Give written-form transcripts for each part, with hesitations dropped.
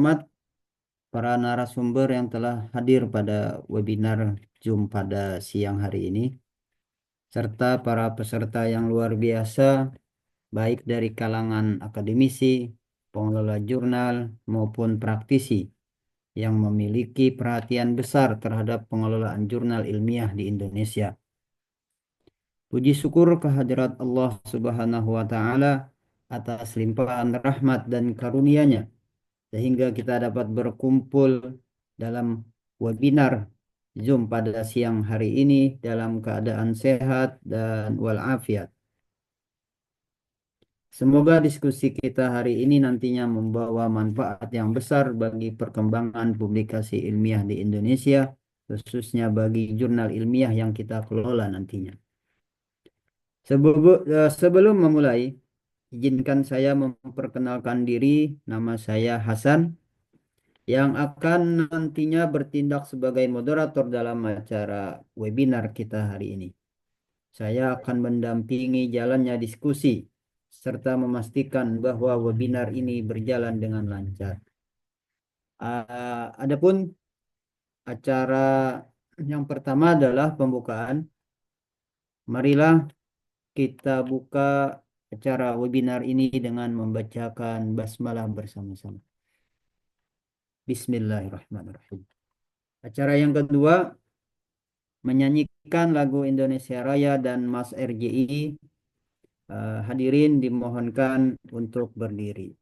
terhormat, para narasumber yang telah hadir pada webinar Zoom pada siang hari ini, serta para peserta yang luar biasa, baik dari kalangan akademisi, pengelola jurnal, maupun praktisi yang memiliki perhatian besar terhadap pengelolaan jurnal ilmiah di Indonesia. Puji syukur kehadirat Allah Subhanahu wa Ta'ala atas limpahan rahmat dan karunia-Nya, sehingga kita dapat berkumpul dalam webinar Zoom pada siang hari ini dalam keadaan sehat dan walafiat. Semoga diskusi kita hari ini nantinya membawa manfaat yang besar bagi perkembangan publikasi ilmiah di Indonesia, khususnya bagi jurnal ilmiah yang kita kelola nantinya. Sebelum memulai, izinkan saya memperkenalkan diri. Nama saya Hasan, yang akan nantinya bertindak sebagai moderator dalam acara webinar kita hari ini. Saya akan mendampingi jalannya diskusi, serta memastikan bahwa webinar ini berjalan dengan lancar. Adapun acara yang pertama adalah pembukaan. Marilah kita buka acara webinar ini dengan membacakan basmalah bersama-sama. Bismillahirrahmanirrahim. Acara yang kedua, menyanyikan lagu Indonesia Raya dan Mas RJI. Hadirin dimohonkan untuk berdiri.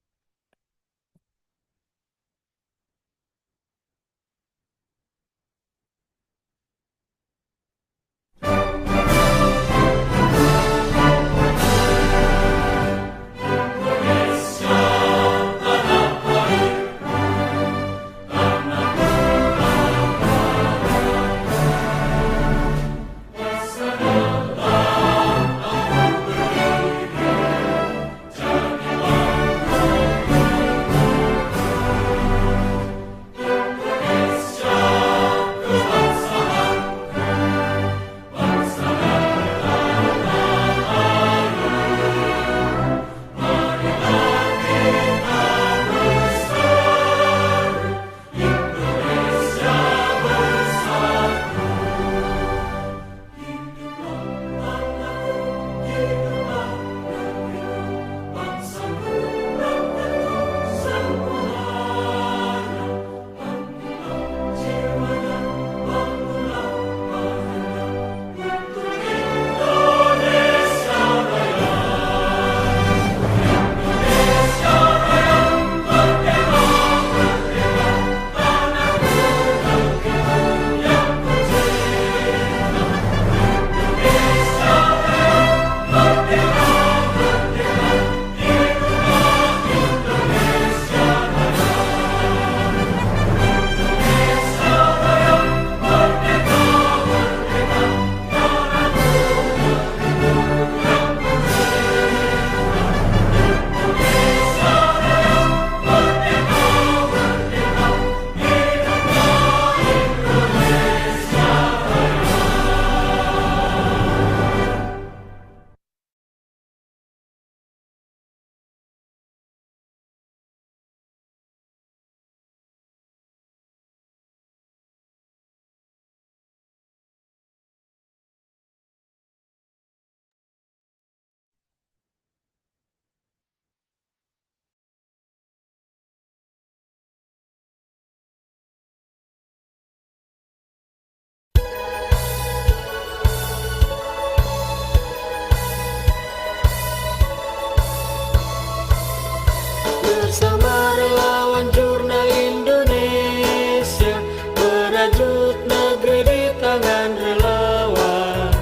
Bersama relawan jurnal Indonesia, merajut negeri di tangan relawan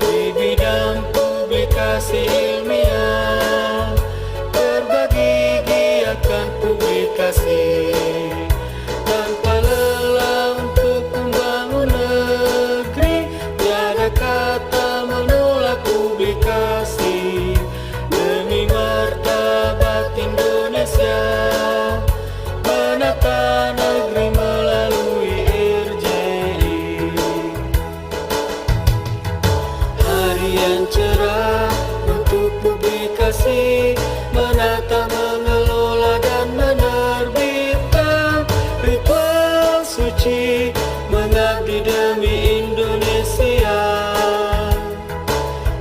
di bidang publikasi ilmiah, berbagi giatkan publikasi tanpa lelah untuk membangun negeri, tiada kata menolak publikasi demi martabat Indonesia, menata negeri melalui RJI. Hari yang cerah untuk publikasi, menata, mengelola dan menerbitkan suci, mengabdi demi Indonesia.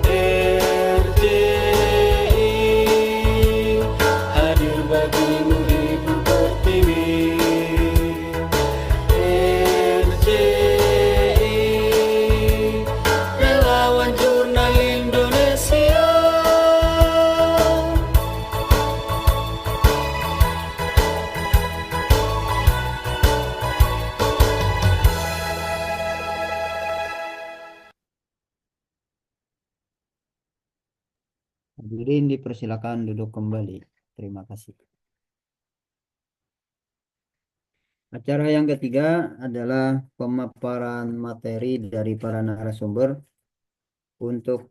RJI hadir bagimu Ibu Pertiwi. RJI relawan jurnal Indonesia. Hadirin dipersilakan duduk kembali. Terima kasih. Acara yang ketiga adalah pemaparan materi dari para narasumber. Untuk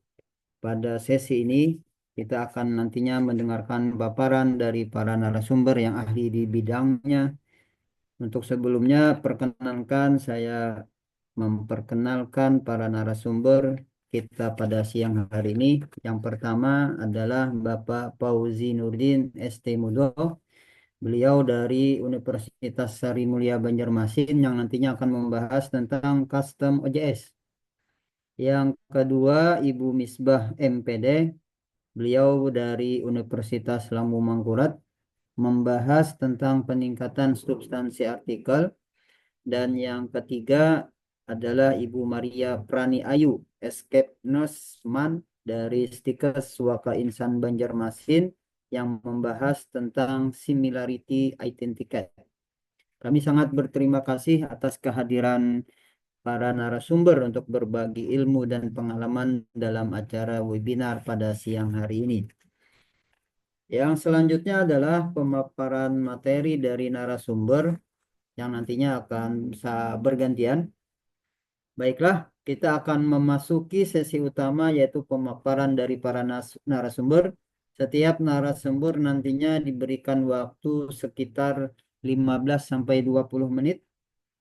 pada sesi ini kita akan nantinya mendengarkan paparan dari para narasumber yang ahli di bidangnya. Untuk sebelumnya perkenankan saya memperkenalkan para narasumber kita pada siang hari ini. Yang pertama adalah Bapak Fauzi Nurdin ST Mudo. Beliau dari Universitas Sari Mulia Banjarmasin yang nantinya akan membahas tentang custom OJS. Yang kedua Ibu Misbah MPD. Beliau dari Universitas Lambung Mangkurat membahas tentang peningkatan substansi artikel. Dan yang ketiga adalah Ibu Maria Prani Ayu, Escape Nurseman dari Stikes Waka Insan Banjarmasin yang membahas tentang similarity identity. Kami sangat berterima kasih atas kehadiran para narasumber untuk berbagi ilmu dan pengalaman dalam acara webinar pada siang hari ini. Yang selanjutnya adalah pemaparan materi dari narasumber yang nantinya akan bergantian. Baiklah, kita akan memasuki sesi utama yaitu pemaparan dari para narasumber. Setiap narasumber nantinya diberikan waktu sekitar 15 sampai 20 menit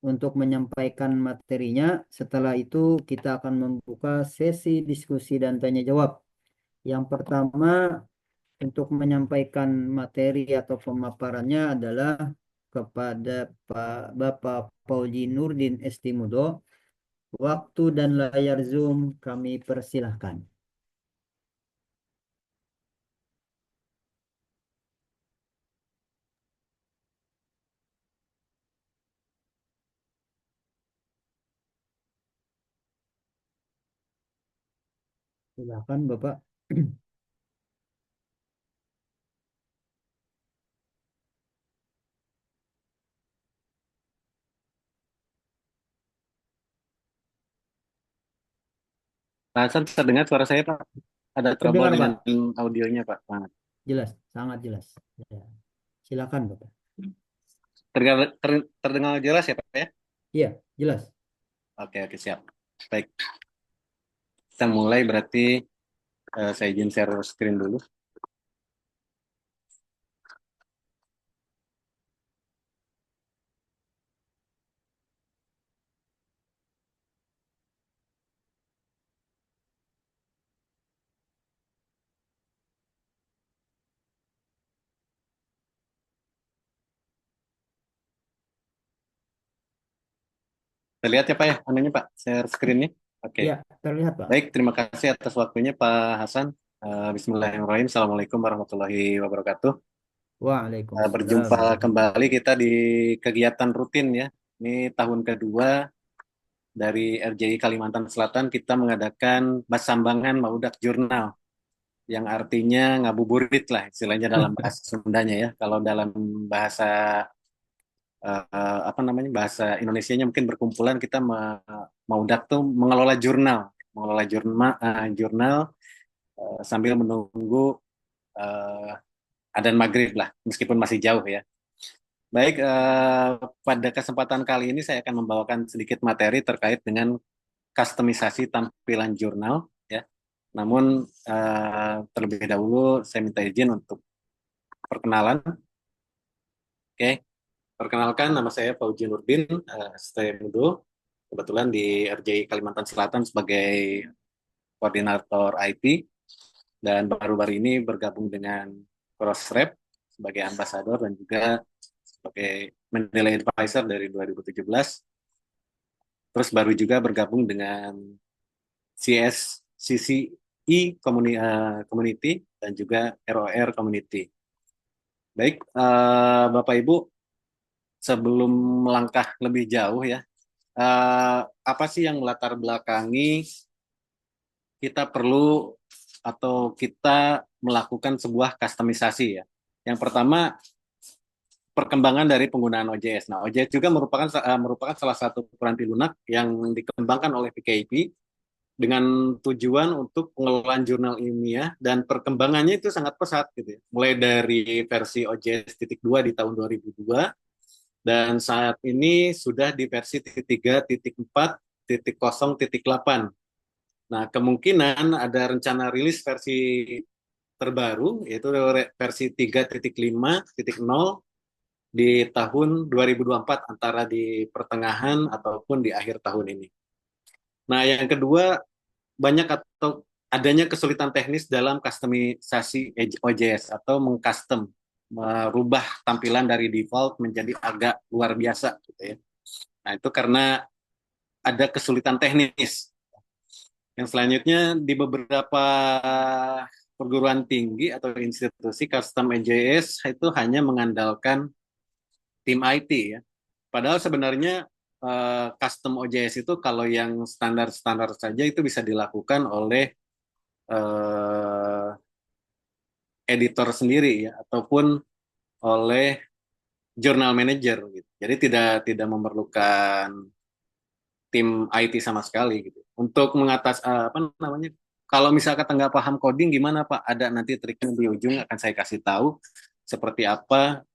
untuk menyampaikan materinya. Setelah itu kita akan membuka sesi diskusi dan tanya jawab. Yang pertama untuk menyampaikan materi atau pemaparannya adalah kepada Bapak Fauzi Nurdin Estimudo. Waktu dan layar Zoom kami persilahkan. Silakan Bapak. Pak Hasan, terdengar suara saya, Pak? Ada trouble Terdengar dengan Pak, audionya, Pak. jelas, sangat jelas. Ya. Silakan Bapak. Terdengar jelas ya, Pak ya? Iya, jelas. Oke, oke, siap. Baik, kita mulai berarti saya izin share screen dulu. Terlihat ya, Pak ya? Anunya, Pak, share screen-nya. Oke. Iya, terlihat Pak. Baik, terima kasih atas waktunya, Pak Hasan. Bismillahirrahmanirrahim. Assalamualaikum warahmatullahi wabarakatuh. Waalaikumsalam. Berjumpa kembali kita di kegiatan rutin ya. Ini tahun kedua dari RJI Kalimantan Selatan kita mengadakan Basambangan Maudak Jurnal yang artinya ngabuburit lah istilahnya dalam bahasa Sundanya ya. Kalau dalam bahasa apa namanya bahasa Indonesianya mungkin berkumpulan kita Maudak tuh mengelola jurnal sambil menunggu uh, adzan maghrib lah meskipun masih jauh ya. Baik, pada kesempatan kali ini saya akan membawakan sedikit materi terkait dengan kustomisasi tampilan jurnal ya. Namun terlebih dahulu saya minta izin untuk perkenalan. Oke, perkenalkan nama saya Fauzi Nurdin, ST Mudo, kebetulan di RJI Kalimantan Selatan sebagai koordinator IT dan baru-baru ini bergabung dengan Crossref sebagai ambasador dan juga sebagai Mendeley Advisor dari 2017. Terus baru juga bergabung dengan CCI Community dan juga ROR Community. Baik, Bapak Ibu, sebelum melangkah lebih jauh ya, apa sih yang melatar belakangi kita perlu atau kita melakukan sebuah customisasi ya. Yang pertama, perkembangan dari penggunaan OJS. Nah, OJS juga merupakan salah satu peranti lunak yang dikembangkan oleh PKP dengan tujuan untuk pengelolaan jurnal ilmiah dan perkembangannya itu sangat pesat gitu ya. Mulai dari versi OJS 2 di tahun 2002 dan saat ini sudah di versi 3.4.0.8. Nah, kemungkinan ada rencana rilis versi terbaru yaitu versi 3.5.0 di tahun 2024 antara di pertengahan ataupun di akhir tahun ini. Nah, yang kedua, banyak atau adanya kesulitan teknis dalam customisasi OJS atau mengcustom, merubah tampilan dari default menjadi agak luar biasa gitu ya. Nah, itu karena ada kesulitan teknis. Yang selanjutnya di beberapa perguruan tinggi atau institusi custom OJS itu hanya mengandalkan tim IT ya. Padahal sebenarnya custom OJS itu kalau yang standar-standar saja itu bisa dilakukan oleh eh, editor sendiri ya ataupun oleh jurnal manager gitu. Jadi tidak memerlukan tim IT sama sekali gitu. Untuk apa namanya? Kalau misalkan nggak paham coding gimana Pak? Ada nanti triknya di ujung akan saya kasih tahu seperti apa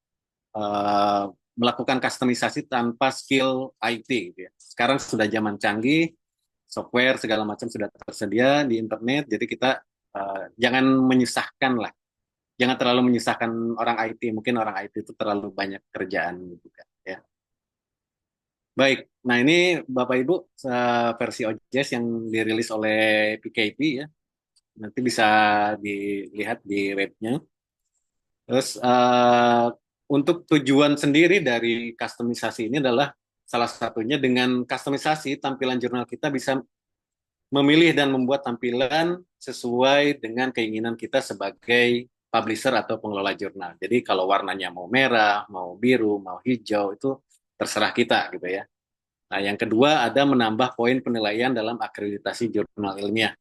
eh, melakukan customisasi tanpa skill IT gitu ya. Sekarang sudah zaman canggih, software segala macam sudah tersedia di internet, jadi kita jangan menyusahkan lah, jangan terlalu menyusahkan orang IT. Mungkin orang IT itu terlalu banyak kerjaan gitu kan ya. Baik, nah ini Bapak Ibu versi OJS yang dirilis oleh PKP ya, nanti bisa dilihat di webnya. Terus untuk tujuan sendiri dari customisasi ini adalah salah satunya dengan customisasi tampilan jurnal kita bisa memilih dan membuat tampilan sesuai dengan keinginan kita sebagai publisher atau pengelola jurnal. Jadi kalau warnanya mau merah, mau biru, mau hijau itu terserah kita gitu ya. Nah, yang kedua ada menambah poin penilaian dalam akreditasi jurnal ilmiah.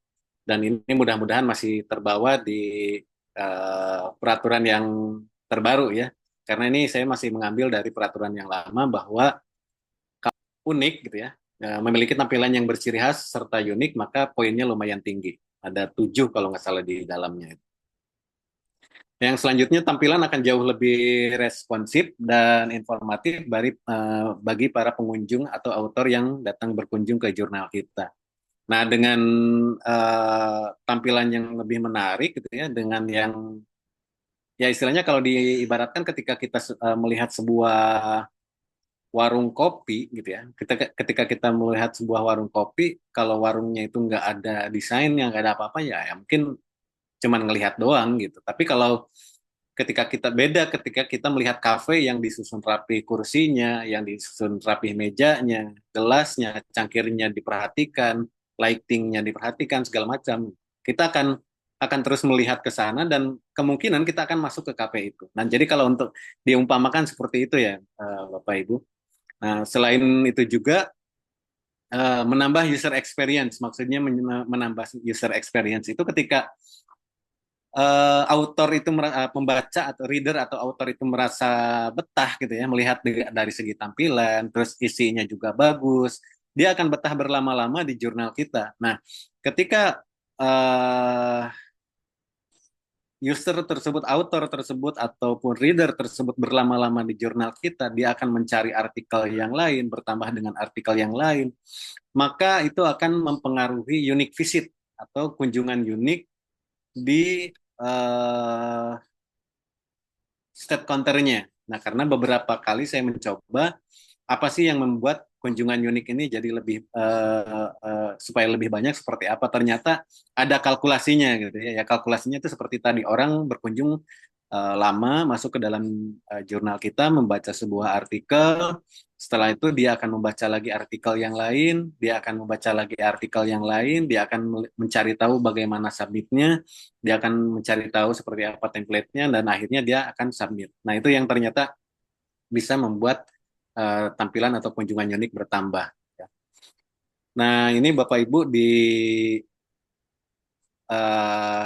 Dan ini mudah-mudahan masih terbawa di peraturan yang terbaru ya. Karena ini saya masih mengambil dari peraturan yang lama bahwa unik gitu ya, memiliki tampilan yang berciri khas serta unik, maka poinnya lumayan tinggi. Ada 7 kalau nggak salah di dalamnya. Yang selanjutnya tampilan akan jauh lebih responsif dan informatif bagi para pengunjung atau autor yang datang berkunjung ke jurnal kita. Nah, dengan tampilan yang lebih menarik gitu ya, dengan yang ya istilahnya kalau diibaratkan ketika kita melihat sebuah warung kopi gitu ya. Ketika kita melihat sebuah warung kopi, kalau warungnya itu nggak ada desainnya, nggak ada apa-apa ya, ya mungkin cuman ngelihat doang gitu. Tapi kalau ketika kita melihat kafe yang disusun rapi kursinya, yang disusun rapi mejanya, gelasnya, cangkirnya diperhatikan, lightingnya diperhatikan segala macam, kita akan terus melihat ke sana dan kemungkinan kita akan masuk ke kafe itu. Nah, jadi kalau untuk diumpamakan seperti itu ya, Bapak Ibu. Nah, selain itu juga menambah user experience, maksudnya menambah user experience itu ketika author itu pembaca atau reader atau author itu merasa betah gitu ya, melihat dari segi tampilan, terus isinya juga bagus, dia akan betah berlama-lama di jurnal kita. Nah, ketika user tersebut, author tersebut, ataupun reader tersebut berlama-lama di jurnal kita, dia akan mencari artikel yang lain, bertambah dengan artikel yang lain, maka itu akan mempengaruhi unique visit atau kunjungan unik di state counternya. Nah, karena beberapa kali saya mencoba, apa sih yang membuat kunjungan unik ini jadi lebih supaya lebih banyak seperti apa? Ternyata ada kalkulasinya gitu ya. Ya kalkulasinya itu seperti tadi orang berkunjung lama masuk ke dalam jurnal kita, membaca sebuah artikel. Setelah itu dia akan membaca lagi artikel yang lain, dia akan membaca lagi artikel yang lain, dia akan mencari tahu bagaimana submitnya, dia akan mencari tahu seperti apa template-nya, dan akhirnya dia akan submit. Nah, itu yang ternyata bisa membuat tampilan atau kunjungan unik bertambah. Nah, ini Bapak Ibu di uh,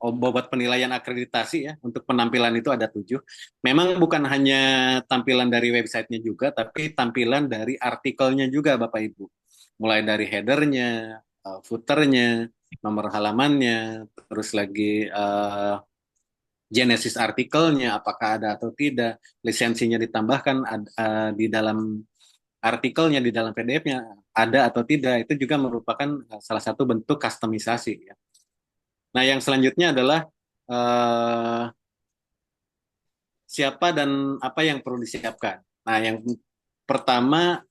bobot penilaian akreditasi ya, untuk penampilan itu ada 7. Memang bukan hanya tampilan dari websitenya juga, tapi tampilan dari artikelnya juga Bapak Ibu. Mulai dari headernya, footernya, nomor halamannya, terus lagi genesis artikelnya, apakah ada atau tidak, lisensinya ditambahkan di dalam artikelnya, di dalam PDF-nya ada atau tidak, itu juga merupakan salah satu bentuk kustomisasi ya. Nah, yang selanjutnya adalah siapa dan apa yang perlu disiapkan. Nah, yang pertama,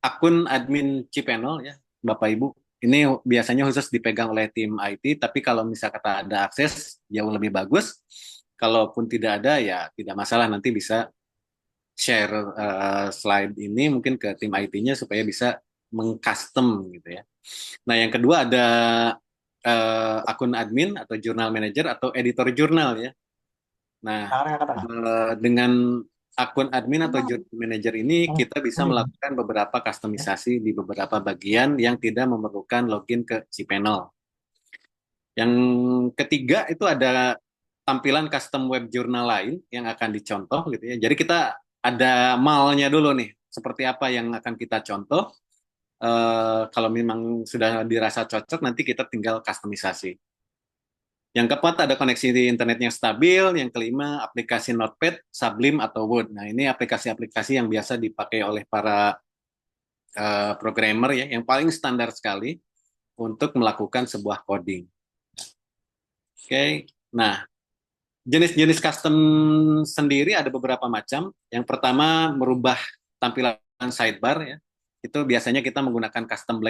akun admin cPanel ya, Bapak Ibu. Ini biasanya khusus dipegang oleh tim IT, tapi kalau misalkan ada akses jauh lebih bagus. Kalaupun tidak ada ya tidak masalah, nanti bisa share slide ini mungkin ke tim IT-nya supaya bisa mengcustom gitu ya. Nah, yang kedua ada akun admin atau jurnal manager atau editor jurnal ya. Nah, dengan akun admin atau jurnal manager ini kita bisa melakukan beberapa kustomisasi di beberapa bagian yang tidak memerlukan login ke cPanel. Yang ketiga itu ada tampilan custom web jurnal lain yang akan dicontoh gitu ya. Jadi kita ada malnya dulu nih, seperti apa yang akan kita contoh. Kalau memang sudah dirasa cocok, nanti kita tinggal kustomisasi. Yang keempat ada koneksi di internet yang stabil. Yang kelima aplikasi Notepad, Sublime atau Word. Nah, ini aplikasi-aplikasi yang biasa dipakai oleh para programmer ya, yang paling standar sekali untuk melakukan sebuah coding. Oke, nah jenis-jenis custom sendiri ada beberapa macam. Yang pertama merubah tampilan sidebar ya. Itu biasanya kita menggunakan custom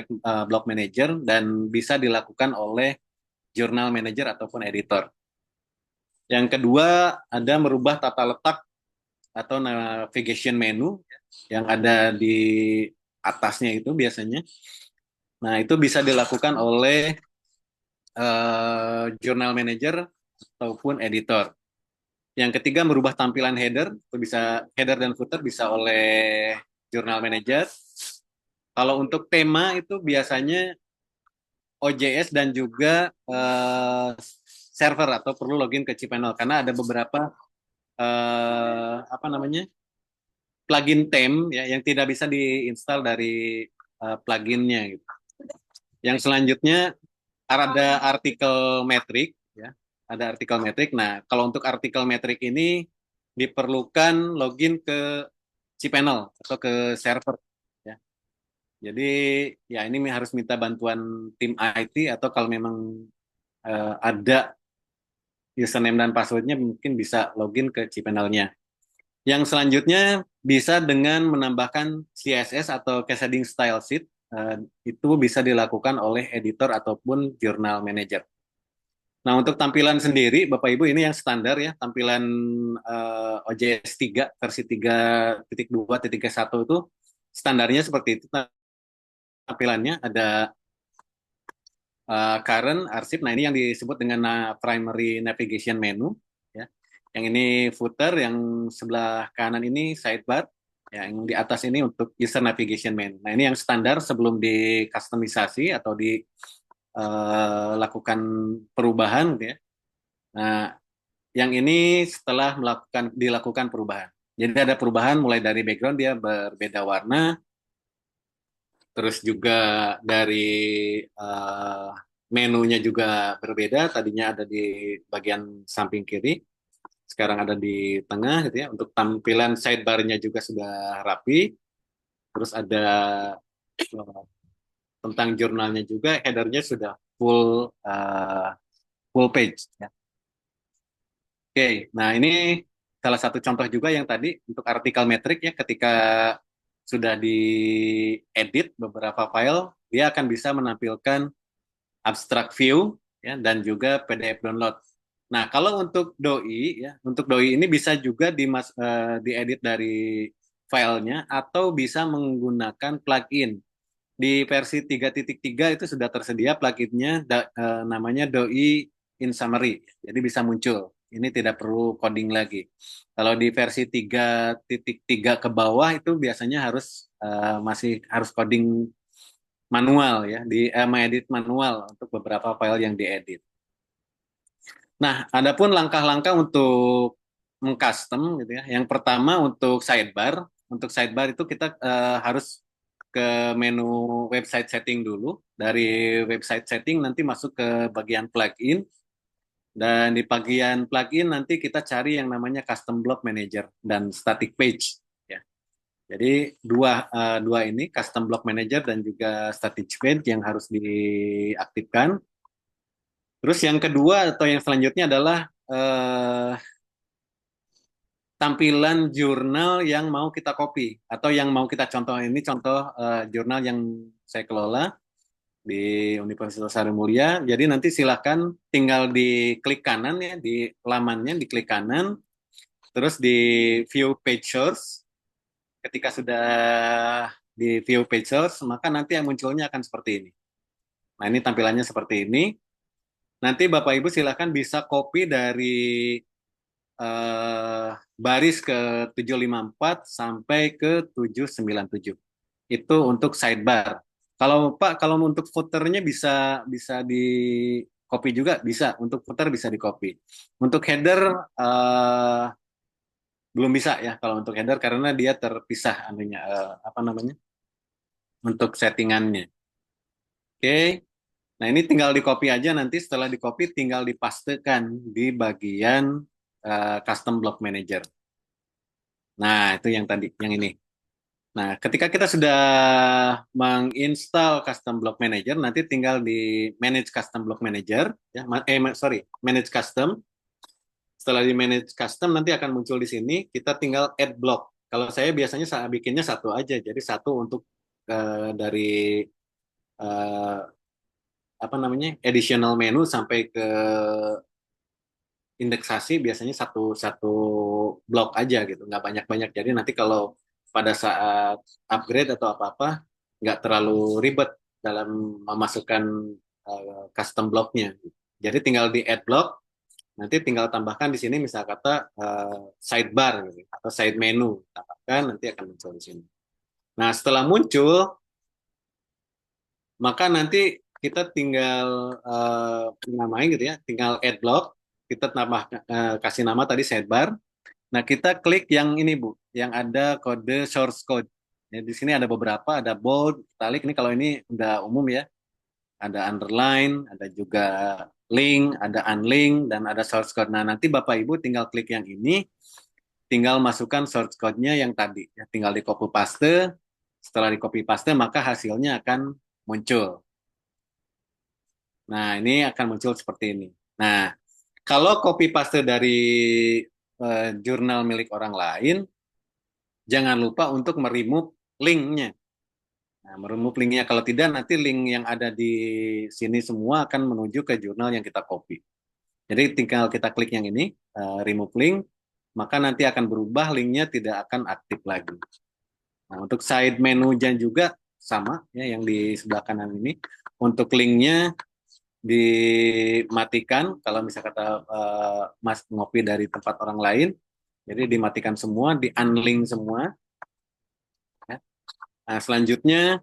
block manager dan bisa dilakukan oleh jurnal manager ataupun editor. Yang kedua ada merubah tata letak atau navigation menu yang ada di atasnya itu biasanya. Nah, itu bisa dilakukan oleh jurnal manager ataupun editor. Yang ketiga merubah tampilan header, itu bisa header dan footer bisa oleh jurnal manager. Kalau untuk tema itu biasanya OJS dan juga server atau perlu login ke cPanel karena ada beberapa plugin theme ya yang tidak bisa diinstal dari pluginnya gitu. Yang selanjutnya ada artikel metrik ya, ada artikel metrik. Nah, kalau untuk artikel metrik ini diperlukan login ke cPanel atau ke server ya. Jadi ya ini harus minta bantuan tim IT atau kalau memang ada username dan passwordnya mungkin bisa login ke cPanel-nya. Yang selanjutnya bisa dengan menambahkan CSS atau cascading style sheet. Itu bisa dilakukan oleh editor ataupun jurnal manager. Nah, untuk tampilan sendiri, Bapak Ibu, ini yang standar ya, tampilan OJS 3 versi 3.2.1 itu standarnya seperti itu. Tampilannya ada current, arsip. Nah, ini yang disebut dengan primary navigation menu. Ya. Yang ini footer, yang sebelah kanan ini sidebar, ya, yang di atas ini untuk user navigation menu. Nah, ini yang standar sebelum dikustomisasi atau dilakukan perubahan, gitu ya. Nah, yang ini setelah dilakukan perubahan. Jadi ada perubahan mulai dari background dia berbeda warna, terus juga dari menunya juga berbeda. Tadinya ada di bagian samping kiri, sekarang ada di tengah gitu ya. Untuk tampilan sidebar-nya juga sudah rapi. Terus ada tentang jurnalnya juga, header-nya sudah full page ya. Oke, nah ini salah satu contoh juga yang tadi untuk artikel metrik ya, ketika sudah diedit beberapa file, dia akan bisa menampilkan abstract view ya, dan juga PDF download. Nah, kalau untuk doi ya, untuk doi ini bisa juga diedit dari filenya atau bisa menggunakan plugin. Di versi 3.3 itu sudah tersedia pluginnya namanya doi in summary. Jadi bisa muncul. Ini tidak perlu coding lagi. Kalau di versi 3.3 ke bawah itu biasanya masih harus coding manual ya, mengedit manual untuk beberapa file yang diedit. Nah, adapun langkah-langkah untuk mengcustom gitu ya. Yang pertama untuk sidebar. Untuk sidebar itu kita harus ke menu website setting dulu. Dari website setting nanti masuk ke bagian plugin. Dan di bagian plugin nanti kita cari yang namanya custom block manager dan static page. Ya. Jadi dua ini custom block manager dan juga static page yang harus diaktifkan. Terus yang kedua atau yang selanjutnya adalah tampilan jurnal yang mau kita copy atau yang mau kita contoh. Ini contoh jurnal yang saya kelola di Universitas Mulia. Jadi nanti silakan tinggal di klik kanan ya, di lamannya di klik kanan, terus di view page source. Ketika sudah di view page source, maka nanti yang munculnya akan seperti ini. Nah, ini tampilannya seperti ini. Nanti Bapak Ibu silakan bisa copy dari baris ke 754 sampai ke 797. Itu untuk sidebar. Kalau Pak, kalau untuk footernya bisa bisa di copy juga bisa. Untuk footer bisa di copy. Untuk header belum bisa ya kalau untuk header karena dia terpisah anunya apa namanya? Untuk settingannya. Oke. Nah, ini tinggal di copy aja nanti setelah di copy tinggal dipastekan di bagian custom block manager. Nah, itu yang tadi, yang ini. Nah, ketika kita sudah menginstal Custom Block Manager, nanti tinggal di Manage Custom Block Manager, ya, Manage Custom. Setelah di Manage Custom, nanti akan muncul di sini, kita tinggal Add Block. Kalau saya biasanya bikinnya satu aja, jadi satu untuk dari uh, apa namanya additional menu sampai ke indeksasi biasanya satu satu blok aja gitu, nggak banyak-banyak. Jadi nanti kalau pada saat upgrade atau apa-apa nggak terlalu ribet dalam memasukkan custom blocknya. Jadi tinggal di add block, nanti tinggal tambahkan di sini misal kata sidebar gitu, atau side menu, tambahkan nanti akan muncul di sini. Nah setelah muncul maka nanti kita tinggal namain gitu ya, tinggal add block, kita tambah kasih nama tadi sidebar. Nah, kita klik yang ini, Bu, yang ada kode source code. Ya, di sini ada beberapa, ada bold, italic. Ini kalau ini udah umum ya. Ada underline, ada juga link, ada unlink, dan ada source code. Nah, nanti Bapak Ibu tinggal klik yang ini, tinggal masukkan source code-nya yang tadi. Ya, tinggal di copy paste. Setelah di copy paste, maka hasilnya akan muncul. Nah, ini akan muncul seperti ini. Nah, kalau copy paste dari jurnal milik orang lain, jangan lupa untuk meremove linknya. Nah, meremove linknya. Kalau tidak, nanti link yang ada di sini semua akan menuju ke jurnal yang kita copy. Jadi tinggal kita klik yang ini, remove link, maka nanti akan berubah linknya tidak akan aktif lagi. Nah, untuk side menu dan juga sama ya yang di sebelah kanan ini. Untuk linknya dimatikan kalau misalnya kata Mas ngopi dari tempat orang lain, jadi dimatikan semua, di unlink semua. Ya. Nah, selanjutnya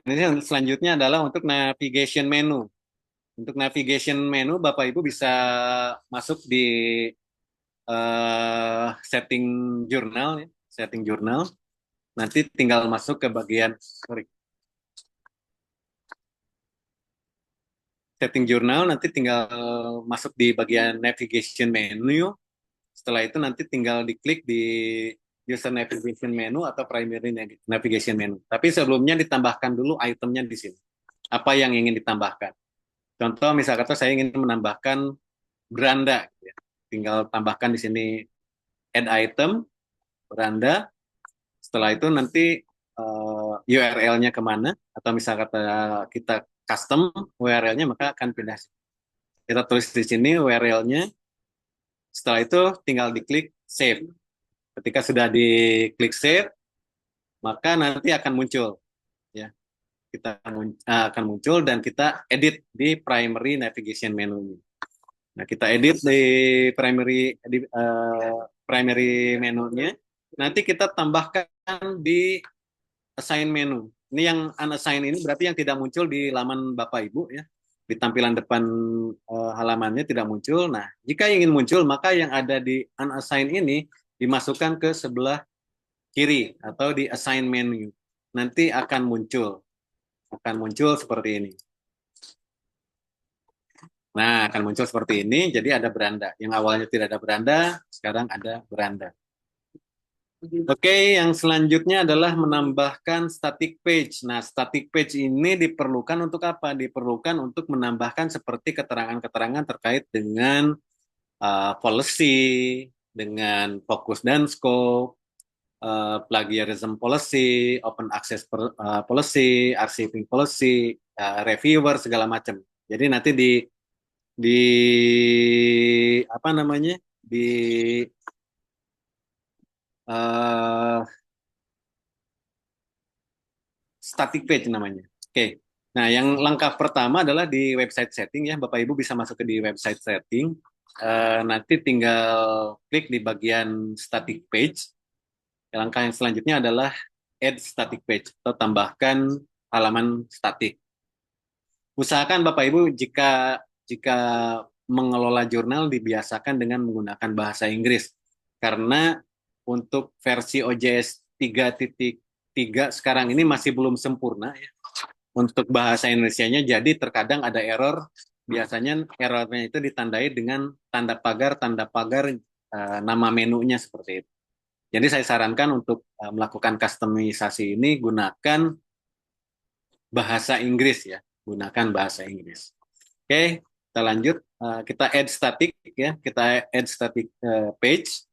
ini selanjutnya adalah untuk navigation menu. Untuk navigation menu Bapak Ibu bisa masuk di setting jurnal ya, setting jurnal. Nanti tinggal masuk ke bagian setting jurnal, nanti tinggal masuk di bagian navigation menu. Setelah itu nanti tinggal diklik di user navigation menu atau primary navigation menu. Tapi sebelumnya ditambahkan dulu itemnya di sini. Apa yang ingin ditambahkan? Contoh misalkan saya ingin menambahkan beranda, ya. Tinggal tambahkan di sini add item beranda. Setelah itu nanti URL-nya kemana, atau misal kata kita custom URL-nya, maka akan pindah. Kita tulis di sini URL-nya, setelah itu tinggal diklik save. Ketika sudah diklik save, maka nanti akan muncul, ya. Akan muncul dan kita edit di primary navigation menu. Nah, kita edit di primary menunya. Nanti kita tambahkan di assign menu. Ini yang unassign ini berarti yang tidak muncul di laman Bapak Ibu, ya. Di tampilan depan halamannya tidak muncul. Nah, jika ingin muncul, maka yang ada di unassign ini dimasukkan ke sebelah kiri atau di assign menu. Nanti akan muncul seperti ini. Nah, akan muncul seperti ini. Jadi ada beranda. Yang awalnya tidak ada beranda, sekarang ada beranda. Oke, yang selanjutnya adalah menambahkan static page. Nah, static page ini diperlukan untuk apa? Diperlukan untuk menambahkan seperti keterangan-keterangan terkait dengan policy, dengan fokus dan scope, plagiarism policy, open access policy, archiving policy, reviewer, segala macam. Jadi nanti di apa namanya? Di static page namanya. Oke. Nah, yang langkah pertama adalah di website setting, ya. Bapak Ibu bisa masuk ke di website setting. Nanti tinggal klik di bagian static page. Langkah yang selanjutnya adalah add static page atau tambahkan halaman statik. Usahakan Bapak Ibu jika mengelola jurnal dibiasakan dengan menggunakan bahasa Inggris. Karena untuk versi OJS 3.3 sekarang ini masih belum sempurna, ya, untuk bahasa Indonesianya. Jadi terkadang ada error. Biasanya errornya itu ditandai dengan tanda pagar nama menunya seperti itu. Jadi saya sarankan untuk melakukan customisasi ini gunakan bahasa Inggris, ya, gunakan bahasa Inggris. Oke, kita lanjut. Kita add static, ya, kita add static page.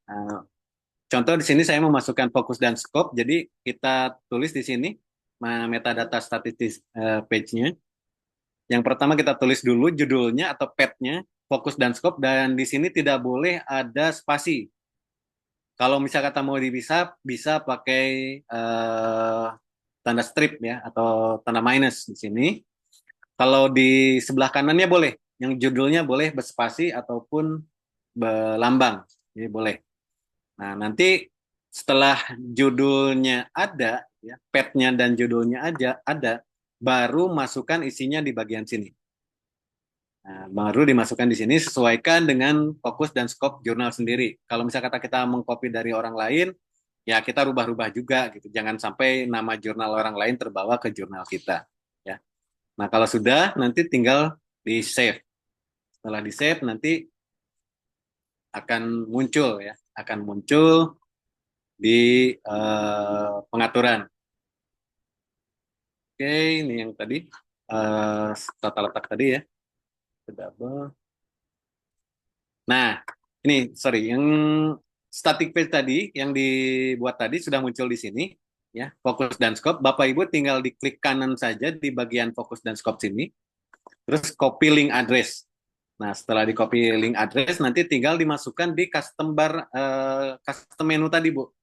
Contoh di sini saya memasukkan fokus dan scope, jadi kita tulis di sini metadata statistik page-nya. Yang pertama kita tulis dulu judulnya atau path-nya, fokus dan scope, dan di sini tidak boleh ada spasi. Kalau misal kata mau bisa pakai tanda strip, ya, atau tanda minus di sini. Kalau di sebelah kanannya boleh, yang judulnya boleh berspasi ataupun berlambang, jadi boleh. Nah, nanti setelah judulnya ada, ya, path-nya dan judulnya ada, baru masukkan isinya di bagian sini. Nah, baru dimasukkan di sini, sesuaikan dengan fokus dan scope jurnal sendiri. Kalau misalnya kata kita mengcopy dari orang lain, ya kita rubah-rubah juga gitu. Jangan sampai nama jurnal orang lain terbawa ke jurnal kita, ya. Nah, kalau sudah, nanti tinggal di save. Setelah di save, nanti akan muncul, ya, akan muncul di pengaturan. Oke, ini yang tadi tata letak tadi, ya. Double. Nah, ini sorry, yang static page tadi yang dibuat tadi sudah muncul di sini, ya, fokus dan scope. Bapak Ibu tinggal diklik kanan saja di bagian fokus dan scope sini, terus copy link address. Nah, setelah di copy link address, nanti tinggal dimasukkan di custom bar, custom menu tadi, Bu.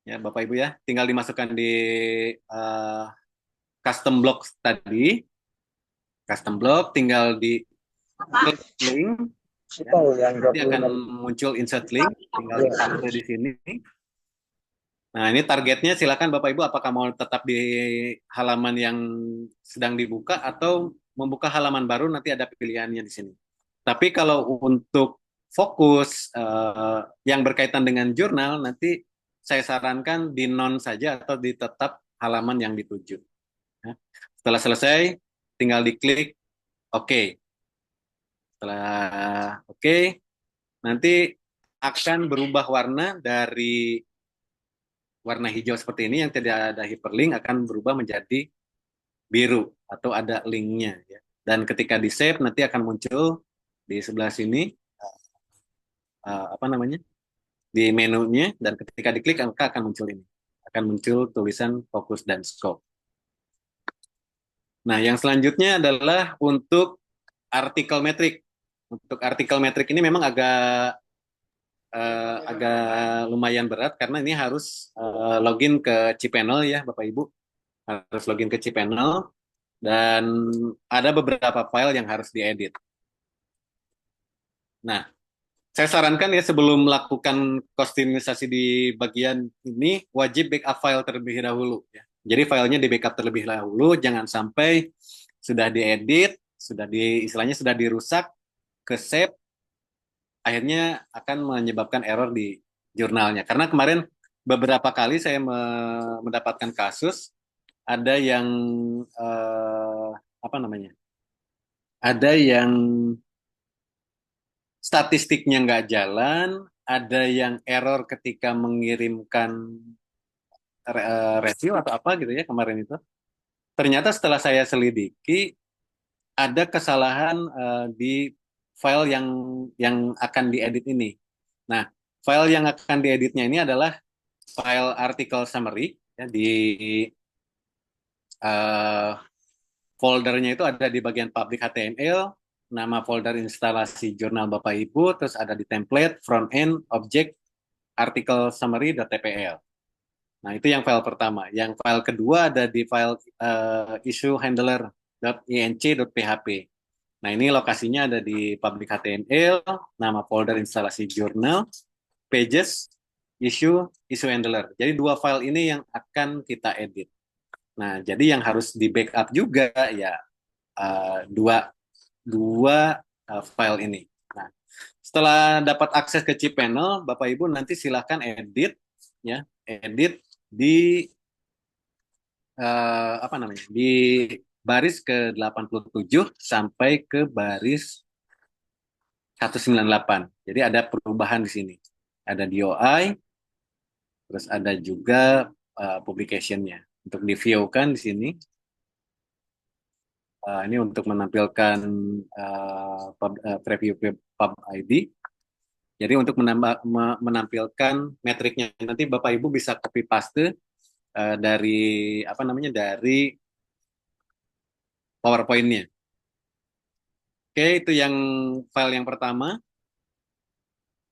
Ya, Bapak Ibu, ya, tinggal dimasukkan di custom block tadi. Custom block, tinggal di klik link. Ya, nanti akan muncul insert link, tinggal taruh di sini. Nah, ini targetnya silakan Bapak Ibu apakah mau tetap di halaman yang sedang dibuka atau membuka halaman baru, nanti ada pilihannya di sini. Tapi kalau untuk fokus yang berkaitan dengan jurnal, nanti saya sarankan di non saja atau di tetap halaman yang dituju. Setelah selesai, tinggal diklik OK. Setelah OK, nanti akan berubah warna dari warna hijau seperti ini yang tidak ada hyperlink akan berubah menjadi biru atau ada linknya, ya. Dan ketika di save nanti akan muncul di sebelah sini apa namanya, di menunya, dan ketika diklik maka akan muncul ini akan muncul tulisan fokus dan scope. Nah, yang selanjutnya adalah untuk artikel metrik. Untuk artikel metrik ini memang agak lumayan berat karena ini harus login ke cPanel ya Bapak Ibu, harus login ke cPanel dan ada beberapa file yang harus diedit. Nah, saya sarankan ya sebelum melakukan customisasi di bagian ini wajib backup file terlebih dahulu ya. Jadi filenya di backup terlebih dahulu, jangan sampai sudah diedit, istilahnya sudah dirusak, ke save, akhirnya akan menyebabkan error di jurnalnya. Karena kemarin beberapa kali saya mendapatkan kasus ada yang apa namanya? Ada yang statistiknya nggak jalan, ada yang error ketika mengirimkan review atau apa gitu ya kemarin itu. Ternyata setelah saya selidiki ada kesalahan di file yang akan diedit ini. Nah, file yang akan dieditnya ini adalah file article summary ya di uh, foldernya itu ada di bagian public HTML, nama folder instalasi jurnal Bapak Ibu, terus ada di template, front end, object, article summary.tpl. Nah, itu yang file pertama. Yang file kedua ada di file issue handler.inc.php. Nah, ini lokasinya ada di public HTML, nama folder instalasi jurnal, pages, issue handler. Jadi dua file ini yang akan kita edit. Nah, jadi yang harus di backup juga ya dua file ini. Nah, setelah dapat akses ke cPanel, Bapak Ibu nanti silakan edit ya, edit di apa namanya? Di baris ke 87 sampai ke baris 198. Jadi ada perubahan di sini. Ada DOI, terus ada juga publication-nya. Untuk di-view-kan di sini. Ini untuk menampilkan preview pub ID. Jadi untuk menampilkan metriknya nanti Bapak Ibu bisa copy paste dari apa namanya dari PowerPoint-nya. Oke, itu yang file yang pertama.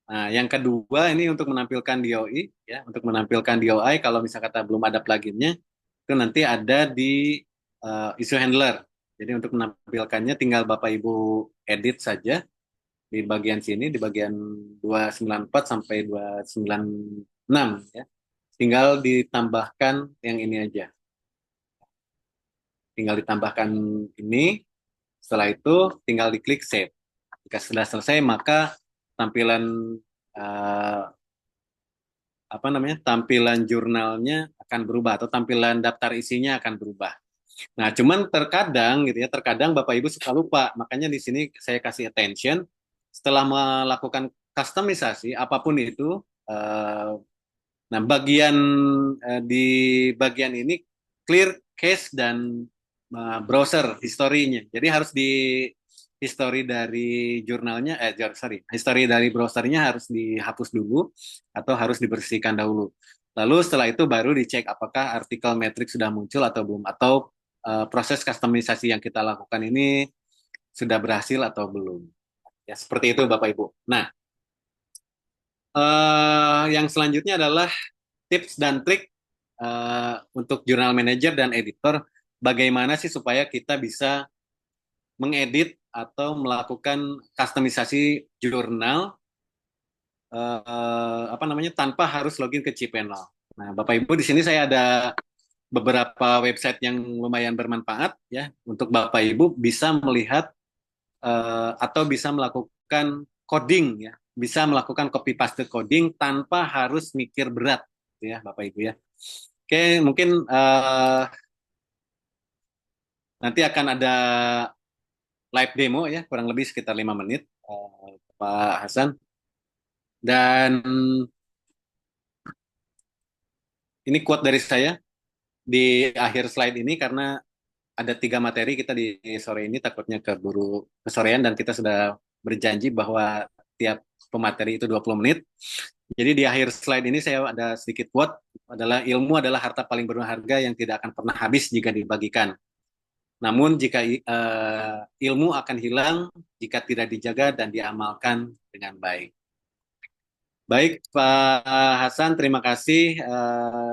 Nah, yang kedua ini untuk menampilkan DOI ya, untuk menampilkan DOI kalau misalnya kata belum ada pluginnya itu nanti ada di issue handler. Jadi untuk menampilkannya tinggal Bapak Ibu edit saja di bagian sini, di bagian 294 sampai 296 ya. Tinggal ditambahkan yang ini aja. Tinggal ditambahkan ini, setelah itu tinggal diklik save. Jika sudah selesai maka tampilan apa namanya? Tampilan jurnalnya akan berubah atau tampilan daftar isinya akan berubah. Nah, cuman terkadang gitu ya, terkadang Bapak Ibu suka lupa. Makanya di sini saya kasih attention setelah melakukan customisasi apapun itu. Nah, di bagian ini clear cache dan browser historinya. Jadi harus di history dari jurnalnya, history dari browsernya harus dihapus dulu atau harus dibersihkan dahulu. Lalu setelah itu baru dicek apakah artikel metrik sudah muncul atau belum, atau proses customisasi yang kita lakukan ini sudah berhasil atau belum. Ya, seperti itu Bapak Ibu. Nah, yang selanjutnya adalah tips dan trik untuk jurnal manager dan editor, bagaimana sih supaya kita bisa mengedit atau melakukan customisasi jurnal apa namanya tanpa harus login ke cPanel. Nah, Bapak Ibu di sini saya ada beberapa website yang lumayan bermanfaat ya untuk Bapak Ibu bisa melihat atau bisa melakukan coding ya, bisa melakukan copy paste coding tanpa harus mikir berat ya Bapak Ibu ya. Oke, mungkin nanti akan ada live demo ya, kurang lebih sekitar 5 menit, Pak Hasan. Dan ini quote dari saya di akhir slide ini karena ada 3 materi kita di sore ini, takutnya keburu kesorean dan kita sudah berjanji bahwa tiap pemateri itu 20 menit. Jadi di akhir slide ini saya ada sedikit quote, adalah ilmu adalah harta paling berharga yang tidak akan pernah habis jika dibagikan. Namun jika ilmu akan hilang jika tidak dijaga dan diamalkan dengan baik. Baik, Pak Hasan, terima kasih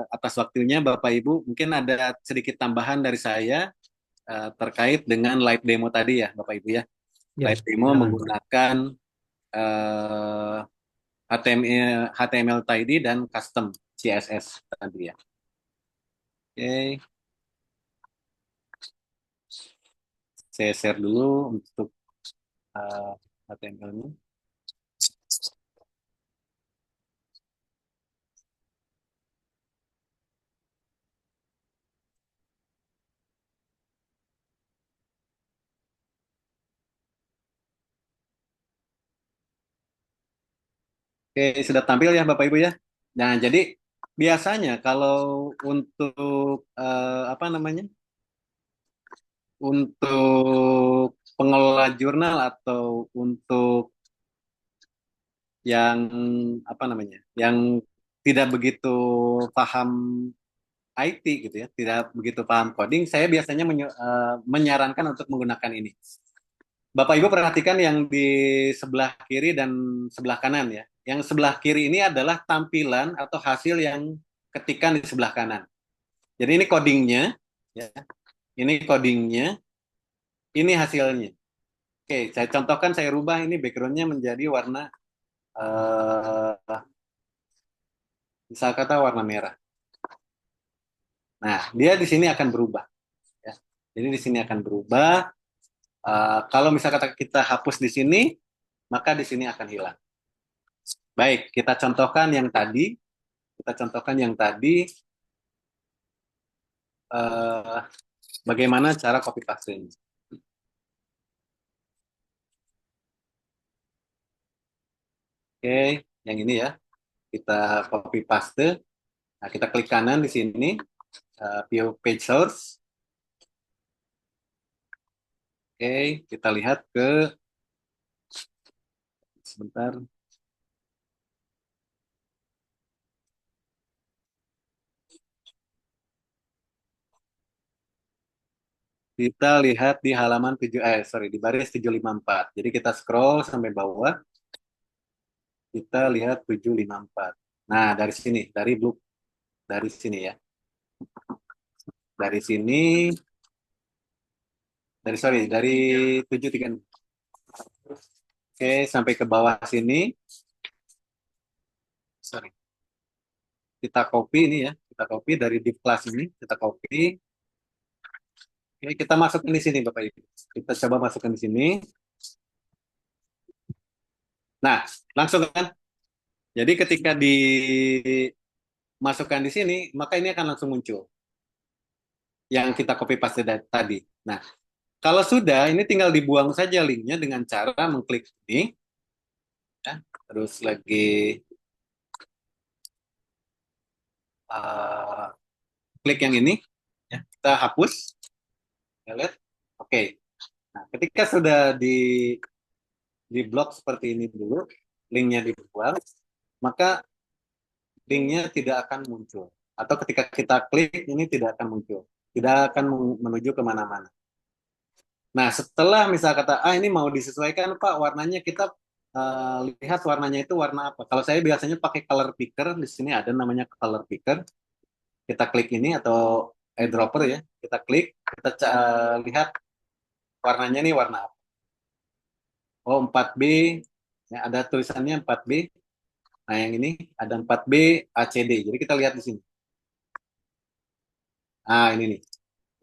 atas waktunya, Bapak Ibu. Mungkin ada sedikit tambahan dari saya terkait dengan live demo tadi ya, Bapak Ibu ya. Ya, Live demo silakan Pak. menggunakan eh, HTML tidy dan custom CSS tadi ya. Oke, saya share dulu untuk HTML-nya. Oke, sudah tampil ya Bapak Ibu ya. Nah, jadi biasanya kalau untuk apa namanya? Untuk pengelola jurnal atau untuk yang apa namanya? Yang tidak begitu paham IT gitu ya, tidak begitu paham coding, saya biasanya menyarankan untuk menggunakan ini. Bapak Ibu perhatikan yang di sebelah kiri dan sebelah kanan ya. Yang sebelah kiri ini adalah tampilan atau hasil yang ketikan di sebelah kanan. Jadi ini codingnya, ya. Ini codingnya, ini hasilnya. Oke, saya contohkan, saya rubah ini backgroundnya menjadi warna, misal kata warna merah. Nah, dia di sini akan berubah. Ya. Jadi di sini akan berubah. Kalau misal kata kita hapus di sini, maka di sini akan hilang. Baik, kita contohkan yang tadi. Kita contohkan yang tadi. eh, Bagaimana cara copy paste ini. Oke, yang ini ya. Kita copy paste. Nah, kita klik kanan di sini, view page source. Oke, kita lihat ke sebentar. Kita lihat di halaman di baris 754. Jadi kita scroll sampai bawah, kita lihat 754. Nah, dari sini, dari sini ya. Dari sini, dari 736. Oke, sampai ke bawah sini. Sorry. Kita copy ini ya, kita copy dari div class ini, kita copy. Oke, kita masukkan di sini Bapak Ibu. Kita coba masukkan di sini. Nah, langsung kan. Jadi ketika dimasukkan di sini, maka ini akan langsung muncul yang kita copy paste tadi. Nah, kalau sudah, ini tinggal dibuang saja linknya dengan cara mengklik ini, ya. Terus lagi uh, klik yang ini, ya. Kita hapus, ya, lihat. Oke. Nah, ketika sudah di blok seperti ini dulu, linknya dibuang, maka linknya tidak akan muncul. Atau ketika kita klik, ini tidak akan muncul. Tidak akan menuju kemana-mana. Nah, setelah misal kata, ini mau disesuaikan Pak, warnanya kita lihat warnanya itu warna apa. Kalau saya biasanya pakai color picker, di sini ada namanya color picker. Kita klik ini atau eyedropper ya, kita klik, kita lihat warnanya ini warna apa. Oh, 4B, ya, ada tulisannya 4B. Nah, yang ini ada 4B ACD. Jadi kita lihat di sini. Nah, ini nih.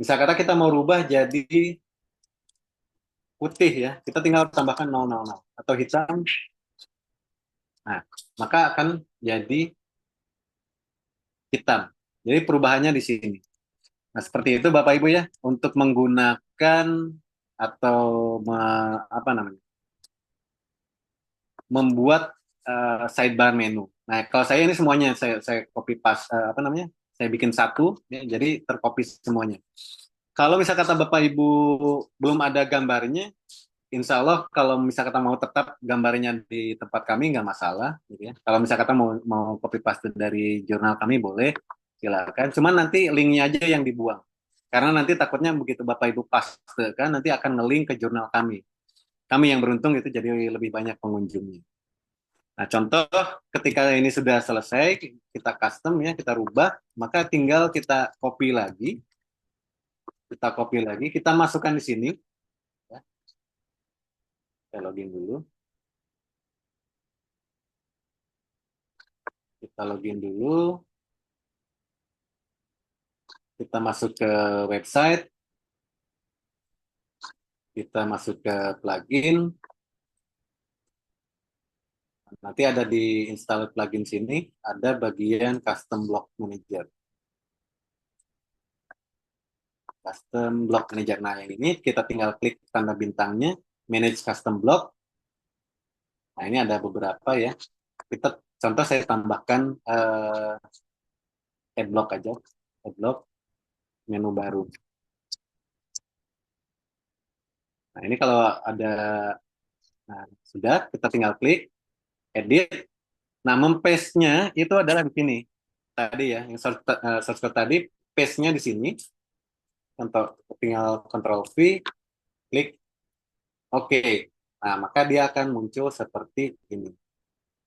Misal kata kita mau rubah jadi putih ya, kita tinggal tambahkan 000 atau hitam. Nah, maka akan jadi hitam. Jadi perubahannya di sini. Nah, seperti itu Bapak Ibu ya, untuk menggunakan atau apa namanya? Membuat sidebar menu. Nah, kalau saya ini semuanya saya copy paste apa namanya? Saya bikin satu ya, jadi tercopy semuanya. Kalau misal kata Bapak Ibu belum ada gambarnya, insya Allah kalau misal kata mau tetap gambarnya di tempat kami nggak masalah, gitu ya. Kalau misal kata mau mau copy paste dari jurnal kami boleh, silakan. Cuman nanti linknya aja yang dibuang. Karena nanti takutnya begitu Bapak Ibu paste kan nanti akan nge-link ke jurnal kami. Kami yang beruntung itu jadi lebih banyak pengunjungnya. Nah, contoh ketika ini sudah selesai, kita custom ya, kita rubah, maka tinggal kita copy lagi, kita masukkan di sini. Ya. Saya login dulu. Kita login dulu. Kita masuk ke website. Kita masuk ke plugin. Nanti ada di install plugin sini, ada bagian custom block manager. Custom block manager. Nah, yang ini kita tinggal klik tanda bintangnya, manage custom block. Nah, ini ada beberapa ya. Kita contoh saya tambahkan adblock aja. Adblock menu baru. Nah, ini kalau ada nah, sudah kita tinggal klik edit. Nah, mempage-nya itu adalah di sini. Tadi ya, yang source code tadi, paste-nya di sini. Untuk tinggal Ctrl V, klik OK. Nah, maka dia akan muncul seperti ini.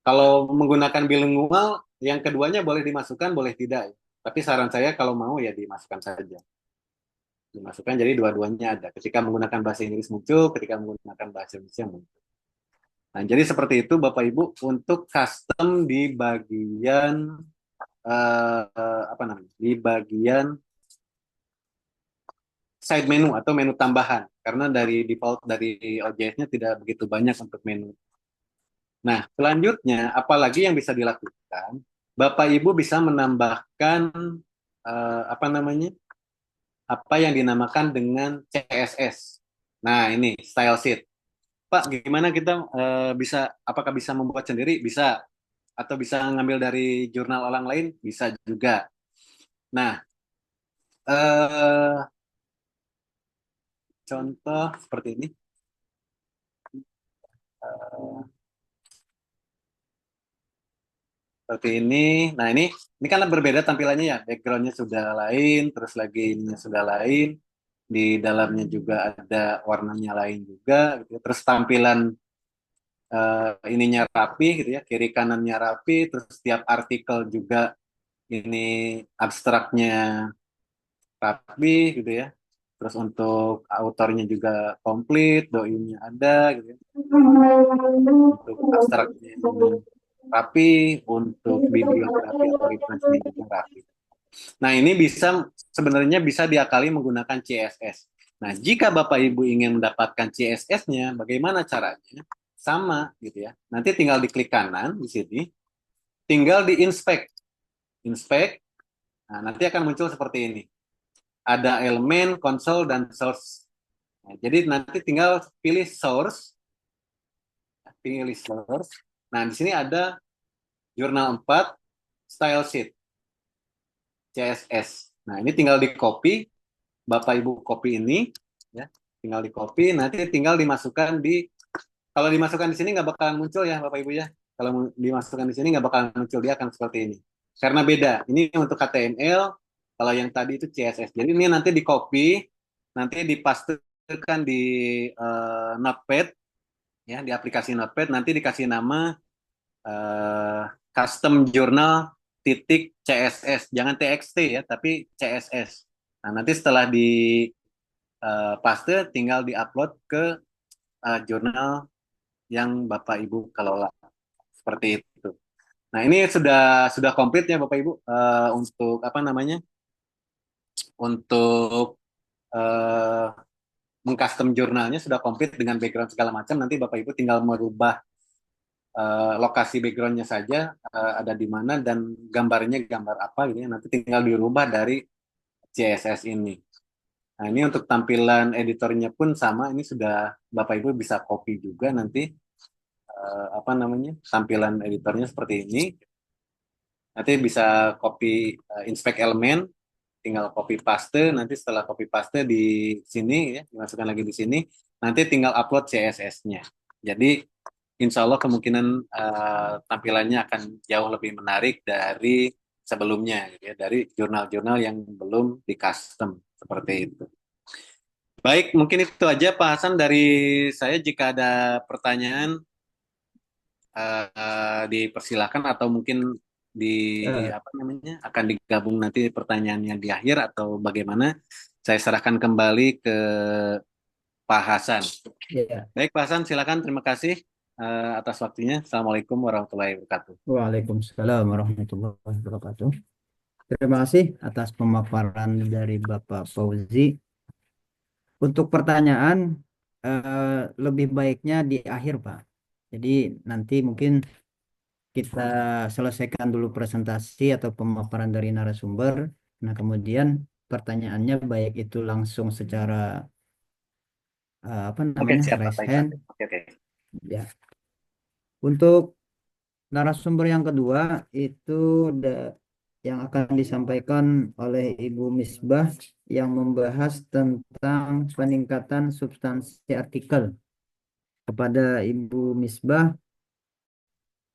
Kalau menggunakan bilingual, yang keduanya boleh dimasukkan, boleh tidak. Tapi saran saya kalau mau ya dimasukkan saja. Dimasukkan jadi dua-duanya ada. Ketika menggunakan bahasa Inggris muncul, ketika menggunakan bahasa Indonesia muncul. Nah, jadi seperti itu Bapak Ibu untuk custom di bagian apa namanya? Di bagian side menu atau menu tambahan karena dari default dari OJS-nya tidak begitu banyak untuk menu. Nah, selanjutnya apalagi yang bisa dilakukan? Bapak Ibu bisa menambahkan apa namanya? Apa yang dinamakan dengan CSS. Nah, ini style sheet. Pak, gimana kita bisa apakah bisa membuat sendiri? Bisa atau bisa ngambil dari jurnal orang lain? Bisa juga. Nah, eh, contoh seperti ini. Eh, Seperti ini. Nah, ini kan berbeda tampilannya ya. Backgroundnya sudah lain, terus lagi ininya sudah lain. Di dalamnya juga ada warnanya lain juga. Gitu. Terus tampilan ininya rapi, gitu ya. Kiri kanannya rapi. Terus setiap artikel juga ini abstraknya rapi, gitu ya. Terus untuk autornya juga komplit, doinya ada, gitu ya. Untuk abstraknya rapi, untuk bibliografi atau referensinya juga rapi. Nah, ini sebenarnya bisa diakali menggunakan CSS. Nah, jika Bapak Ibu ingin mendapatkan CSS-nya, bagaimana caranya? Sama gitu ya. Nanti tinggal diklik kanan di sini, tinggal di inspect. Inspect. Nah, nanti akan muncul seperti ini. Ada elemen, console, dan source. Nah, jadi nanti tinggal pilih source. Pilih source. Nah, di sini ada jurnal 4 style sheet CSS. Nah, ini tinggal di copy, Bapak Ibu copy ini ya. Tinggal di copy, nanti tinggal dimasukkan di kalau dimasukkan di sini nggak bakalan muncul ya Bapak Ibu ya. Kalau dimasukkan di sini nggak bakalan muncul, dia akan seperti ini. Karena beda. Ini untuk HTML, kalau yang tadi itu CSS. Jadi ini nanti di copy, nanti dipastekan di Notepad ya, di aplikasi Notepad, nanti dikasih nama custom journal titik CSS, jangan TXT ya, tapi CSS. Nah, nanti setelah di paste, tinggal diupload ke jurnal yang Bapak Ibu kelola. Seperti itu. Nah, ini sudah komplit ya Bapak Ibu untuk apa namanya? Untuk mengcustom jurnalnya sudah komplit dengan background segala macam. Nanti Bapak Ibu tinggal merubah lokasi backgroundnya saja ada di mana dan gambarnya gambar apa gitu ya. Nanti tinggal dirubah dari CSS ini. Nah, ini untuk tampilan editornya pun sama. Ini sudah Bapak Ibu bisa copy juga nanti apa namanya tampilan editornya seperti ini. Nanti bisa copy inspect elemen, tinggal copy paste. Nanti setelah copy paste di sini ya, dimasukkan lagi di sini. nanti tinggal upload CSS-nya. Jadi insya Allah kemungkinan tampilannya akan jauh lebih menarik dari sebelumnya, gitu ya, dari jurnal-jurnal yang belum di custom seperti itu. Baik, mungkin itu aja Pak Hasan dari saya. Jika ada pertanyaan dipersilahkan, atau mungkin di Eh, apa namanya akan digabung nanti pertanyaannya di akhir, atau bagaimana, saya serahkan kembali ke Pak Hasan. ya. Baik Pak Hasan, silakan. Terima kasih atas waktunya. Assalamualaikum warahmatullahi wabarakatuh. Waalaikumsalam warahmatullahi wabarakatuh. Terima kasih atas pemaparan dari Bapak Fauzi. Untuk pertanyaan, lebih baiknya di akhir, Pak. Jadi nanti mungkin kita selesaikan dulu presentasi atau pemaparan dari narasumber. Nah, kemudian pertanyaannya baik itu langsung secara apa Oke, namanya siap Pak. raise Baik, Pak. hand. Oke, oke. Ya. Untuk narasumber yang kedua itu yang akan disampaikan oleh Ibu Misbah yang membahas tentang peningkatan substansi artikel. Kepada Ibu Misbah,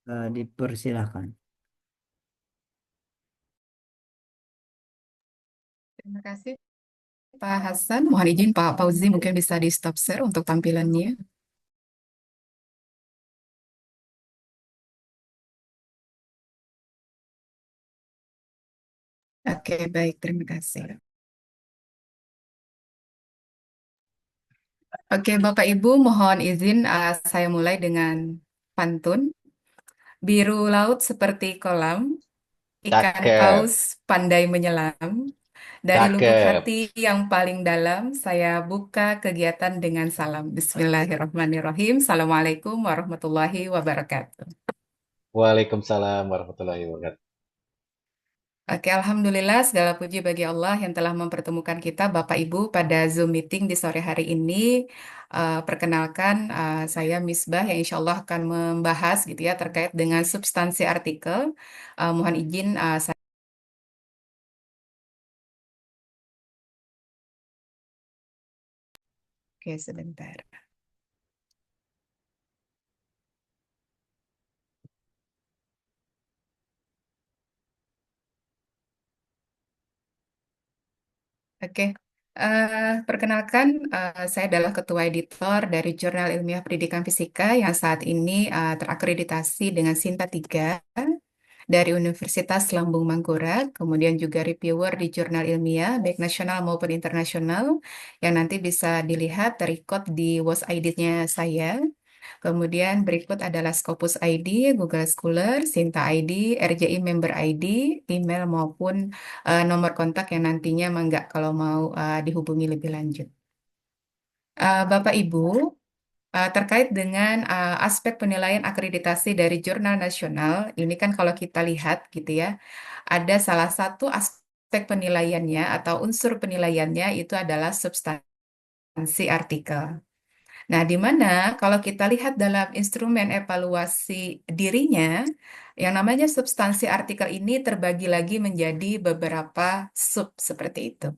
dipersilahkan. Terima kasih Pak Hasan. Mohon izin Pak Fauzi mungkin bisa di stop share untuk tampilannya. Oke, baik. Terima kasih. Oke, Bapak Ibu, mohon izin saya mulai dengan pantun. Biru laut seperti kolam, ikan Cakep, paus pandai menyelam. Dari lubuk cakep. hati yang paling dalam, saya buka kegiatan dengan salam. Bismillahirrahmanirrahim. Assalamualaikum warahmatullahi wabarakatuh. Waalaikumsalam warahmatullahi wabarakatuh. Oke, Alhamdulillah segala puji bagi Allah yang telah mempertemukan kita Bapak Ibu pada Zoom meeting di sore hari ini. Perkenalkan, saya Misbah yang insya Allah akan membahas gitu ya terkait dengan substansi artikel. Mohon izin saya. Oke, sebentar. Oke, perkenalkan saya adalah Ketua Editor dari Jurnal Ilmiah Pendidikan Fisika yang saat ini terakreditasi dengan Sinta 3 dari Universitas Lambung Mangkurat, kemudian juga reviewer di jurnal ilmiah, baik nasional maupun internasional, yang nanti bisa dilihat terikut di WOS ID-nya saya. Kemudian berikut adalah Scopus ID, Google Scholar, Sinta ID, RJI Member ID, email maupun nomor kontak yang nantinya Mangga kalau mau dihubungi lebih lanjut. Bapak Ibu, terkait dengan aspek penilaian akreditasi dari jurnal nasional, ini kan kalau kita lihat gitu ya, ada salah satu aspek penilaiannya atau unsur penilaiannya itu adalah substansi artikel. Nah, di mana kalau kita lihat dalam instrumen evaluasi dirinya, yang namanya substansi artikel ini terbagi lagi menjadi beberapa sub seperti itu.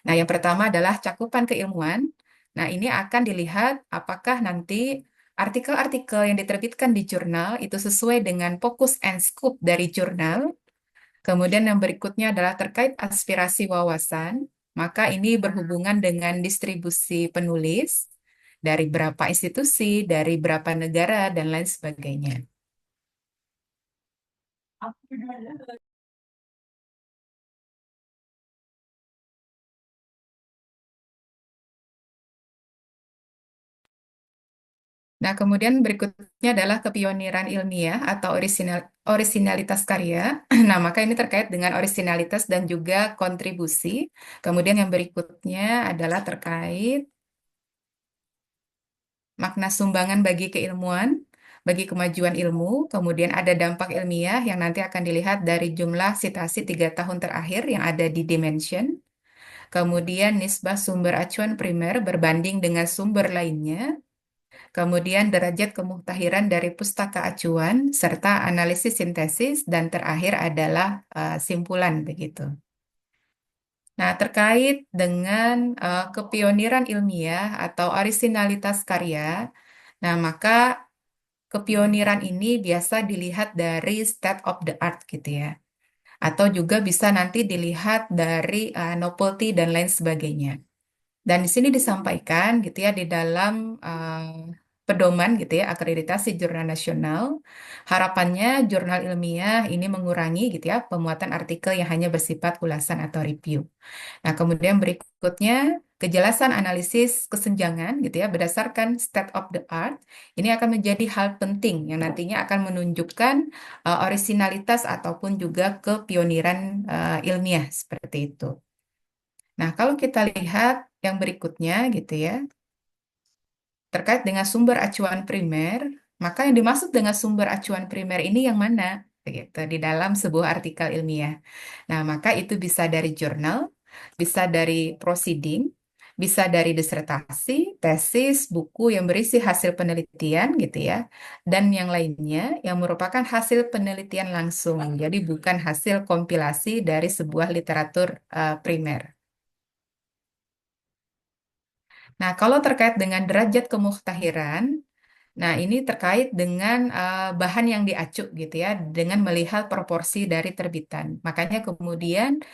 Nah, yang pertama adalah cakupan keilmuan. Nah, ini akan dilihat apakah nanti artikel-artikel yang diterbitkan di jurnal itu sesuai dengan fokus and scope dari jurnal. Kemudian yang berikutnya adalah terkait aspirasi wawasan. Maka ini berhubungan dengan distribusi penulis dari berapa institusi, dari berapa negara, dan lain sebagainya. Nah, kemudian berikutnya adalah kepioniran ilmiah atau orisinalitas karya. Nah, maka ini terkait dengan orisinalitas dan juga kontribusi. Kemudian yang berikutnya adalah terkait makna sumbangan bagi keilmuan, bagi kemajuan ilmu. Kemudian ada dampak ilmiah yang nanti akan dilihat dari jumlah sitasi 3 tahun terakhir yang ada di Dimension. Kemudian nisbah sumber acuan primer berbanding dengan sumber lainnya. Kemudian derajat kemuhtahiran dari pustaka acuan, serta analisis sintesis, dan terakhir adalah simpulan begitu. Nah, terkait dengan kepioniran ilmiah atau orisinalitas karya, nah maka kepioniran ini biasa dilihat dari state of the art gitu ya. Atau juga bisa nanti dilihat dari novelty dan lain sebagainya. Dan di sini disampaikan gitu ya di dalam pedoman gitu ya akreditasi jurnal nasional, harapannya jurnal ilmiah ini mengurangi gitu ya pemuatan artikel yang hanya bersifat ulasan atau review. Nah, kemudian berikutnya kejelasan analisis kesenjangan gitu ya berdasarkan state of the art ini akan menjadi hal penting yang nantinya akan menunjukkan orisinalitas ataupun juga kepioniran ilmiah seperti itu. Nah, kalau kita lihat yang berikutnya gitu ya, terkait dengan sumber acuan primer, maka yang dimaksud dengan sumber acuan primer ini yang mana? Begitu, di dalam sebuah artikel ilmiah. Nah, maka itu bisa dari jurnal, bisa dari proceeding, bisa dari disertasi, tesis, buku yang berisi hasil penelitian gitu ya, dan yang lainnya yang merupakan hasil penelitian langsung. Jadi bukan hasil kompilasi dari sebuah literatur primer. Nah, kalau terkait dengan derajat kemukhtahiran, nah ini terkait dengan bahan yang diacu gitu ya, dengan melihat proporsi dari terbitan. Makanya kemudian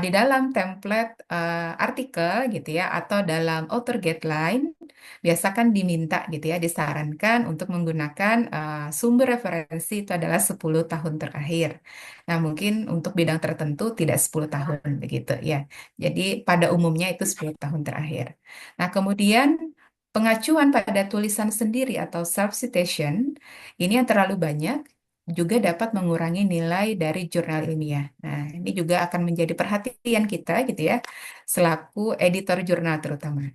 di dalam template artikel gitu ya, atau dalam author guideline, biasakan diminta gitu ya, disarankan untuk menggunakan sumber referensi itu adalah 10 tahun terakhir. Nah, mungkin untuk bidang tertentu tidak 10 tahun begitu ya. Jadi pada umumnya itu 10 tahun terakhir. Nah, kemudian pengacuan pada tulisan sendiri atau self-citation ini yang terlalu banyak juga dapat mengurangi nilai dari jurnal ilmiah. Nah, ini juga akan menjadi perhatian kita gitu ya, selaku editor jurnal terutama.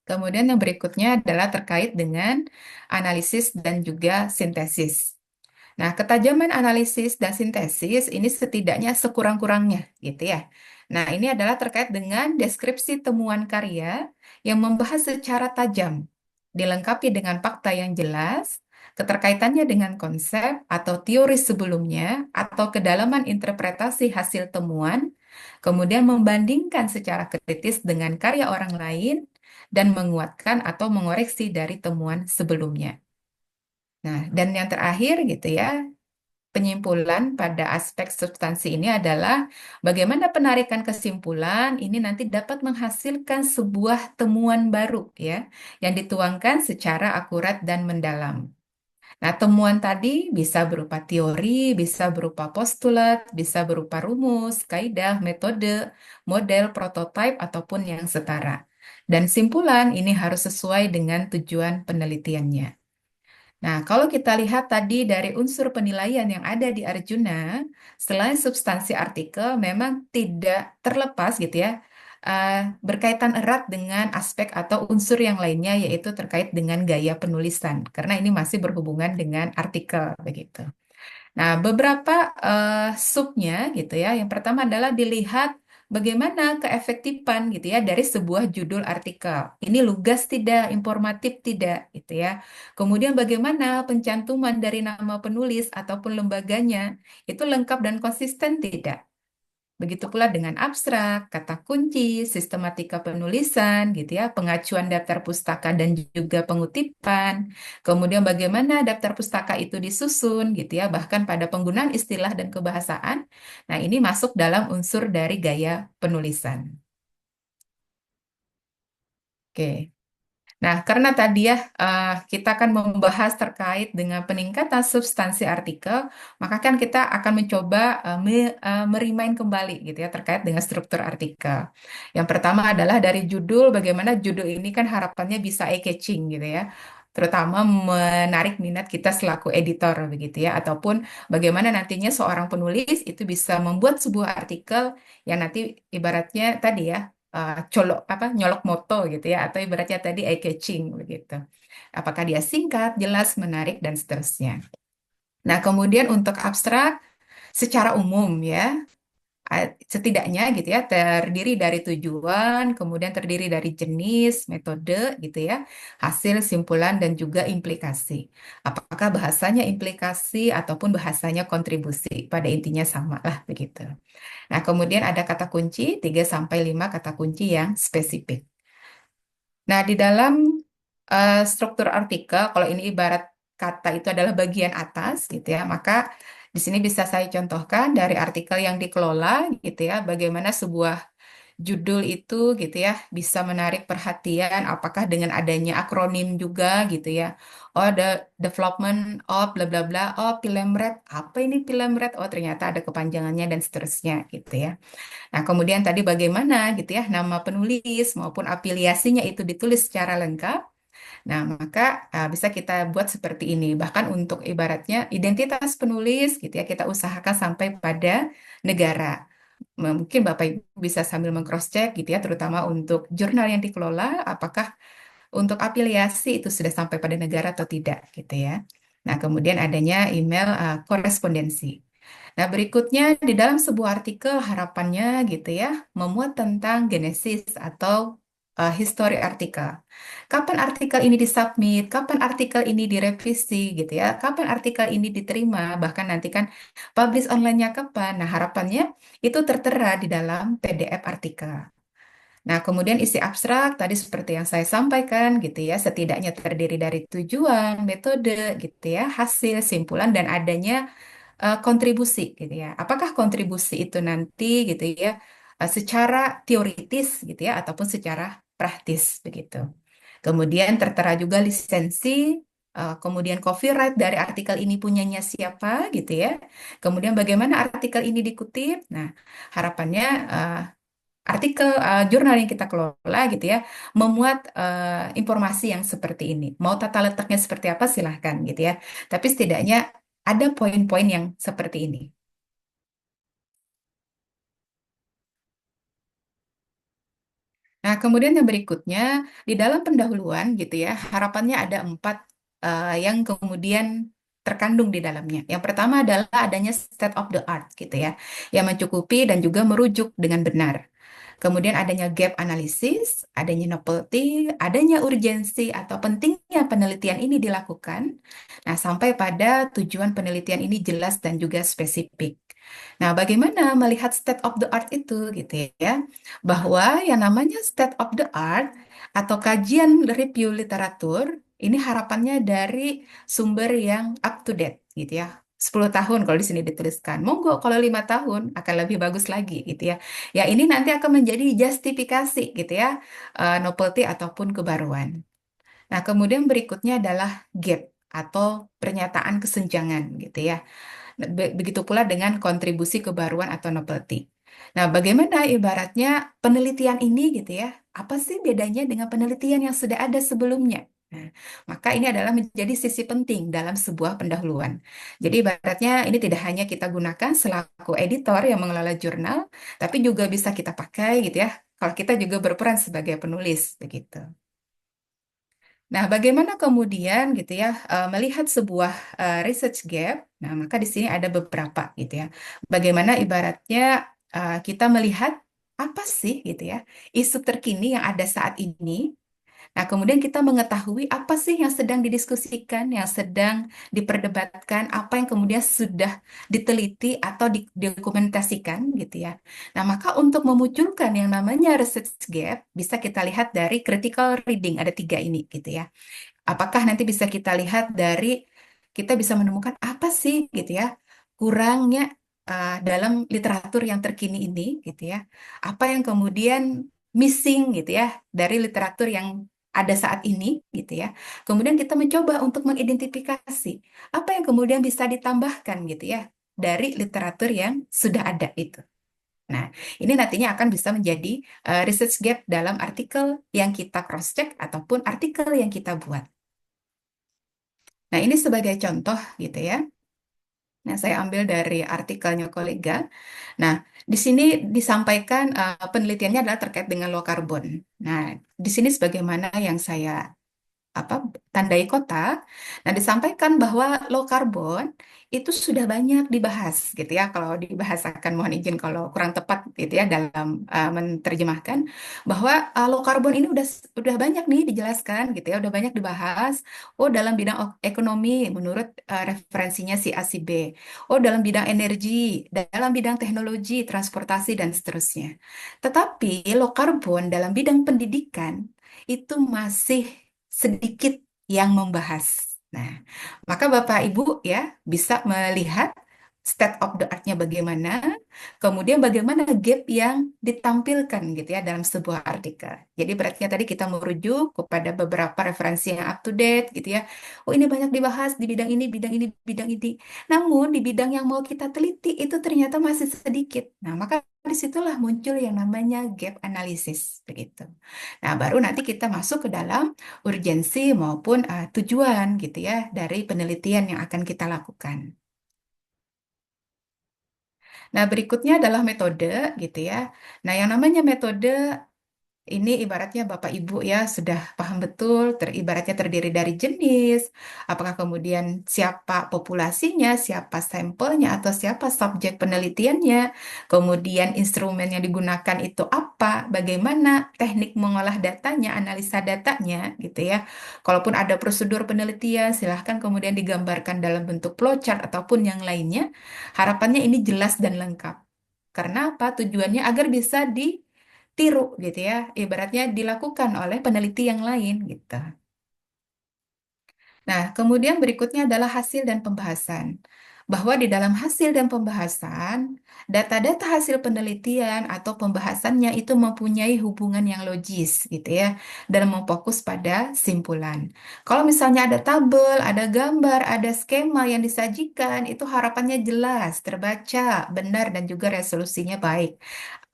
Kemudian yang berikutnya adalah terkait dengan analisis dan juga sintesis. Nah, ketajaman analisis dan sintesis ini setidaknya sekurang-kurangnya gitu ya. Nah, ini adalah terkait dengan deskripsi temuan karya yang membahas secara tajam, dilengkapi dengan fakta yang jelas, keterkaitannya dengan konsep atau teori sebelumnya, atau kedalaman interpretasi hasil temuan, kemudian membandingkan secara kritis dengan karya orang lain, dan menguatkan atau mengoreksi dari temuan sebelumnya. Nah, dan yang terakhir gitu ya, penyimpulan pada aspek substansi ini adalah bagaimana penarikan kesimpulan ini nanti dapat menghasilkan sebuah temuan baru ya yang dituangkan secara akurat dan mendalam. Nah, temuan tadi bisa berupa teori, bisa berupa postulat, bisa berupa rumus, kaidah, metode, model, prototipe, ataupun yang setara. Dan simpulan ini harus sesuai dengan tujuan penelitiannya. Nah, kalau kita lihat tadi dari unsur penilaian yang ada di Arjuna, selain substansi artikel, memang tidak terlepas gitu ya, eh, berkaitan erat dengan aspek atau unsur yang lainnya, yaitu terkait dengan gaya penulisan, karena ini masih berhubungan dengan artikel begitu. Nah, beberapa subnya gitu ya. Yang pertama adalah dilihat bagaimana keefektifan gitu ya dari sebuah judul artikel. Ini lugas tidak, informatif tidak gitu ya. Kemudian bagaimana pencantuman dari nama penulis ataupun lembaganya itu lengkap dan konsisten tidak. Begitu pula dengan abstrak, kata kunci, sistematika penulisan, gitu ya, pengacuan daftar pustaka dan juga pengutipan. Kemudian bagaimana daftar pustaka itu disusun, gitu ya, bahkan pada penggunaan istilah dan kebahasaan. Nah, ini masuk dalam unsur dari gaya penulisan. Oke. Nah, karena tadi ya kita akan membahas terkait dengan peningkatan substansi artikel, maka kan kita akan mencoba merimain kembali gitu ya terkait dengan struktur artikel. Yang pertama adalah dari judul, bagaimana judul ini kan harapannya bisa eye-catching gitu ya. Terutama menarik minat kita selaku editor begitu ya, ataupun bagaimana nantinya seorang penulis itu bisa membuat sebuah artikel yang nanti ibaratnya tadi ya colok apa nyolok moto gitu ya atau ibaratnya tadi eye catching begitu. Apakah dia singkat, jelas, menarik dan seterusnya. Nah, kemudian untuk abstrak secara umum ya. setidaknya gitu ya terdiri dari tujuan, kemudian terdiri dari jenis, metode gitu ya, hasil, simpulan dan juga implikasi. Apakah bahasanya implikasi ataupun bahasanya kontribusi, pada intinya sama lah begitu. Nah, kemudian ada kata kunci 3 sampai 5 kata kunci yang spesifik. Nah, di dalam struktur artikel, kalau ini ibarat kata itu adalah bagian atas gitu ya, maka di sini bisa saya contohkan dari artikel yang dikelola gitu ya, bagaimana sebuah judul itu gitu ya bisa menarik perhatian, apakah dengan adanya akronim juga gitu ya. Oh, the development of bla bla bla. Oh, Pilemret. Apa ini Pilemret? Oh, ternyata ada kepanjangannya dan seterusnya gitu ya. Nah, kemudian tadi bagaimana gitu ya, nama penulis maupun afiliasinya itu ditulis secara lengkap. Nah, maka bisa kita buat seperti ini. Bahkan untuk ibaratnya identitas penulis gitu ya, kita usahakan sampai pada negara. Mungkin Bapak Ibu bisa sambil meng-cross-check gitu ya, terutama untuk jurnal yang dikelola, apakah untuk afiliasi itu sudah sampai pada negara atau tidak gitu ya. Nah, kemudian adanya email korespondensi. Nah, berikutnya di dalam sebuah artikel harapannya gitu ya, memuat tentang genesis atau history artikel. Kapan artikel ini disubmit, kapan artikel ini direvisi gitu ya, kapan artikel ini diterima, bahkan nanti kan publish online-nya kapan. Nah, harapannya itu tertera di dalam PDF artikel. Nah, kemudian isi abstrak tadi seperti yang saya sampaikan gitu ya, setidaknya terdiri dari tujuan, metode gitu ya, hasil, simpulan dan adanya kontribusi gitu ya. Apakah kontribusi itu nanti gitu ya secara teoritis gitu ya ataupun secara praktis begitu. Kemudian tertera juga lisensi, kemudian copyright dari artikel ini punyanya siapa gitu ya. Kemudian bagaimana artikel ini dikutip. Nah, harapannya artikel jurnal yang kita kelola gitu ya memuat informasi yang seperti ini. Mau tata letaknya seperti apa silahkan gitu ya. Tapi setidaknya ada poin-poin yang seperti ini. Nah, kemudian yang berikutnya di dalam pendahuluan gitu ya, harapannya ada 4 yang kemudian terkandung di dalamnya. Yang pertama adalah adanya state of the art gitu ya, yang mencukupi dan juga merujuk dengan benar. Kemudian adanya gap analisis, adanya novelty, adanya urgensi atau pentingnya penelitian ini dilakukan. Nah, sampai pada tujuan penelitian ini jelas dan juga spesifik. Nah, bagaimana melihat state of the art itu gitu ya? Bahwa yang namanya state of the art atau kajian review literatur ini harapannya dari sumber yang up to date gitu ya. 10 tahun kalau di sini dituliskan. Monggo kalau 5 tahun akan lebih bagus lagi gitu ya. Ya ini nanti akan menjadi justifikasi gitu ya, novelty ataupun kebaruan. Nah, kemudian berikutnya adalah gap atau pernyataan kesenjangan gitu ya. Begitu pula dengan kontribusi kebaruan atau novelty. Nah, bagaimana ibaratnya penelitian ini gitu ya? Apa sih bedanya dengan penelitian yang sudah ada sebelumnya? Nah, maka ini adalah menjadi sisi penting dalam sebuah pendahuluan. Jadi ibaratnya ini tidak hanya kita gunakan selaku editor yang mengelola jurnal, tapi juga bisa kita pakai gitu ya. Kalau kita juga berperan sebagai penulis begitu. Nah, bagaimana kemudian gitu ya melihat sebuah research gap? Nah, maka di sini ada beberapa gitu ya. Bagaimana ibaratnya kita melihat apa sih gitu ya isu terkini yang ada saat ini. Nah, kemudian kita mengetahui apa sih yang sedang didiskusikan, yang sedang diperdebatkan, apa yang kemudian sudah diteliti atau didokumentasikan gitu ya. Nah, maka untuk memunculkan yang namanya research gap bisa kita lihat dari critical reading ada 3 ini gitu ya. Apakah nanti bisa kita lihat dari kita bisa menemukan apa sih gitu ya kurangnya dalam literatur yang terkini ini gitu ya. Apa yang kemudian missing gitu ya dari literatur yang ada saat ini gitu ya. Kemudian kita mencoba untuk mengidentifikasi apa yang kemudian bisa ditambahkan gitu ya dari literatur yang sudah ada itu. Nah, ini nantinya akan bisa menjadi research gap dalam artikel yang kita cross-check ataupun artikel yang kita buat. Nah, ini sebagai contoh gitu ya. Nah, saya ambil dari artikelnya kolega. Nah, di sini disampaikan penelitiannya adalah terkait dengan low carbon. Nah, di sini sebagaimana yang saya apa tandai kota. Nah, disampaikan bahwa low carbon itu sudah banyak dibahas gitu ya. Kalau dibahasakan mohon izin kalau kurang tepat gitu ya dalam menerjemahkan bahwa low carbon ini udah banyak nih dijelaskan gitu ya, udah banyak dibahas. Oh, dalam bidang ekonomi menurut referensinya si A si B. Oh, dalam bidang energi, dalam bidang teknologi, transportasi dan seterusnya. Tetapi low carbon dalam bidang pendidikan itu masih sedikit yang membahas. Nah, maka Bapak Ibu ya bisa melihat state of the art-nya bagaimana, kemudian bagaimana gap yang ditampilkan gitu ya dalam sebuah artikel. Jadi berarti tadi kita merujuk kepada beberapa referensi yang up to date gitu ya. Oh, ini banyak dibahas di bidang ini, bidang ini, bidang ini. Namun di bidang yang mau kita teliti itu ternyata masih sedikit. Nah, maka disitulah muncul yang namanya gap analysis begitu. Nah, baru nanti kita masuk ke dalam urgensi maupun tujuan gitu ya dari penelitian yang akan kita lakukan. Nah, berikutnya adalah metode gitu ya. Nah, yang namanya metode ini ibaratnya Bapak Ibu ya sudah paham betul, ibaratnya terdiri dari jenis, apakah kemudian siapa populasinya, siapa sampelnya, atau siapa subjek penelitiannya, kemudian instrumen yang digunakan itu apa, bagaimana teknik mengolah datanya, analisa datanya, gitu ya. Kalaupun ada prosedur penelitian, silahkan kemudian digambarkan dalam bentuk flowchart ataupun yang lainnya. Harapannya ini jelas dan lengkap. Karena apa? Tujuannya agar bisa ditiru gitu ya, ibaratnya dilakukan oleh peneliti yang lain gitu. Nah, kemudian berikutnya adalah hasil dan pembahasan. Bahwa di dalam hasil dan pembahasan, data-data hasil penelitian atau pembahasannya itu mempunyai hubungan yang logis gitu ya, dan memfokus pada simpulan. Kalau misalnya ada tabel, ada gambar, ada skema yang disajikan, itu harapannya jelas, terbaca, benar, dan juga resolusinya baik.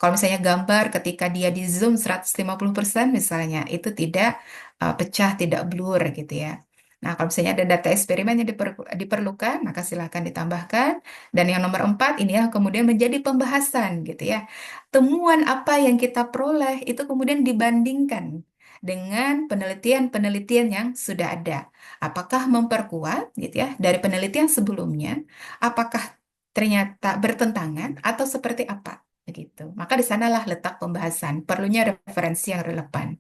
Kalau misalnya gambar ketika dia di zoom 150% misalnya, itu tidak pecah, tidak blur gitu ya. Nah, kalau misalnya ada data eksperimen yang diperlukan, maka silakan ditambahkan. Dan yang nomor 4, ini yang kemudian menjadi pembahasan gitu ya. Temuan apa yang kita peroleh itu kemudian dibandingkan dengan penelitian-penelitian yang sudah ada. Apakah memperkuat gitu ya dari penelitian sebelumnya, apakah ternyata bertentangan atau seperti apa begitu. Maka di sanalah letak pembahasan, perlunya referensi yang relevan.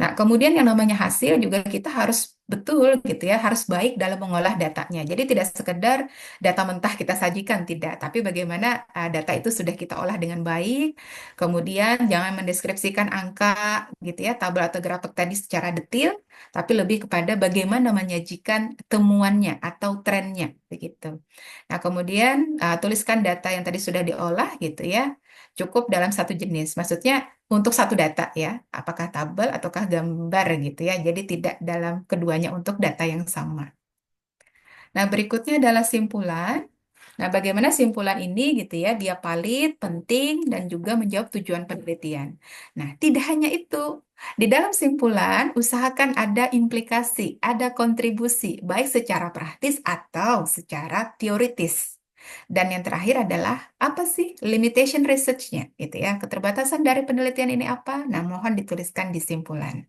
Nah, kemudian yang namanya hasil juga kita harus betul gitu ya, harus baik dalam mengolah datanya. Jadi tidak sekedar data mentah kita sajikan, tidak. Tapi bagaimana data itu sudah kita olah dengan baik. Kemudian jangan mendeskripsikan angka gitu ya, tabel atau grafik tadi secara detail, tapi lebih kepada bagaimana menyajikan temuannya atau trennya begitu. Nah, kemudian tuliskan data yang tadi sudah diolah gitu ya, cukup dalam satu jenis. Maksudnya untuk satu data ya, apakah tabel ataukah gambar gitu ya. Jadi tidak dalam keduanya untuk data yang sama. Nah, berikutnya adalah simpulan. Nah, bagaimana simpulan ini gitu ya, dia valid, penting, dan juga menjawab tujuan penelitian. Nah, tidak hanya itu. Di dalam simpulan, usahakan ada implikasi, ada kontribusi, baik secara praktis atau secara teoritis. Dan yang terakhir adalah apa sih limitation research-nya gitu ya. Keterbatasan dari penelitian ini apa? Nah, mohon dituliskan di simpulan.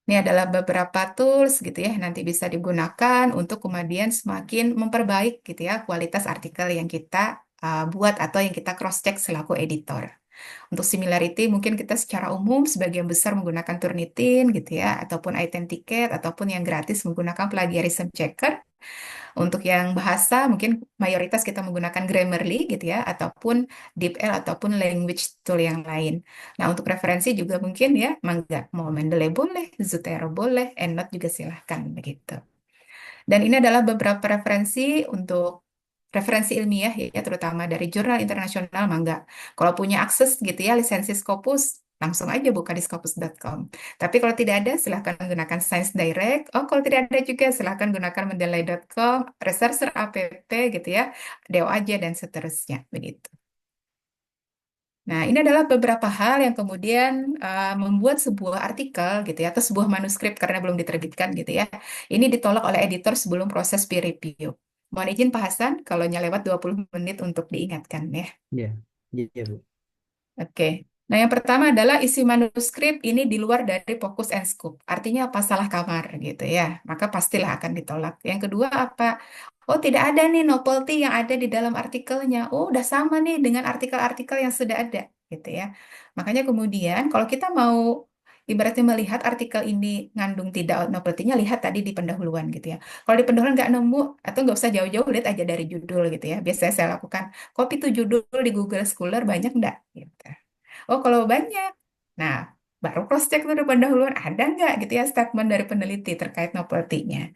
Ini adalah beberapa tools gitu ya, nanti bisa digunakan untuk kemudian semakin memperbaik gitu ya kualitas artikel yang kita buat atau yang kita cross-check selaku editor. Untuk similarity mungkin kita secara umum sebagian besar menggunakan Turnitin gitu ya, ataupun Itemticate, ataupun yang gratis menggunakan Plagiarism Checker. Untuk yang bahasa mungkin mayoritas kita menggunakan Grammarly gitu ya, ataupun DeepL ataupun language tool yang lain. Nah, untuk referensi juga mungkin ya, mangga mau Mendeley boleh, Zotero boleh, EndNote juga silahkan begitu. Dan ini adalah beberapa referensi untuk referensi ilmiah ya, terutama dari jurnal internasional, mangga. Kalau punya akses gitu ya, lisensi Scopus, langsung aja buka di scopus.com. Tapi kalau tidak ada, silahkan menggunakan Science Direct. Oh, kalau tidak ada juga, silahkan gunakan mendeley.com, Researcher app gitu ya, Deo aja, dan seterusnya. Begitu. Nah, ini adalah beberapa hal yang kemudian membuat sebuah artikel gitu ya, atau sebuah manuskrip karena belum diterbitkan gitu ya. Ini ditolak oleh editor sebelum proses peer review. Mohon izin Pak Hasan, kalau lewat 20 menit untuk diingatkan ya. Iya, iya Bu. Oke. Nah, yang pertama adalah isi manuskrip ini di luar dari fokus and scope. Artinya apa? Salah kamar gitu ya. Maka pastilah akan ditolak. Yang kedua apa? Oh, tidak ada nih novelty yang ada di dalam artikelnya. Oh, udah sama nih dengan artikel-artikel yang sudah ada gitu ya. Makanya kemudian kalau kita mau ibaratnya melihat artikel ini ngandung tidak novelty-nya, lihat tadi di pendahuluan gitu ya. Kalau di pendahuluan nggak nemu atau nggak usah jauh-jauh, lihat aja dari judul gitu ya. Biasanya saya lakukan copy tuh judul di Google Scholar banyak nggak gitu. Oh, kalau banyak. Nah, baru cross-check tuh di pendahuluan, ada nggak gitu ya statement dari peneliti terkait novelty-nya.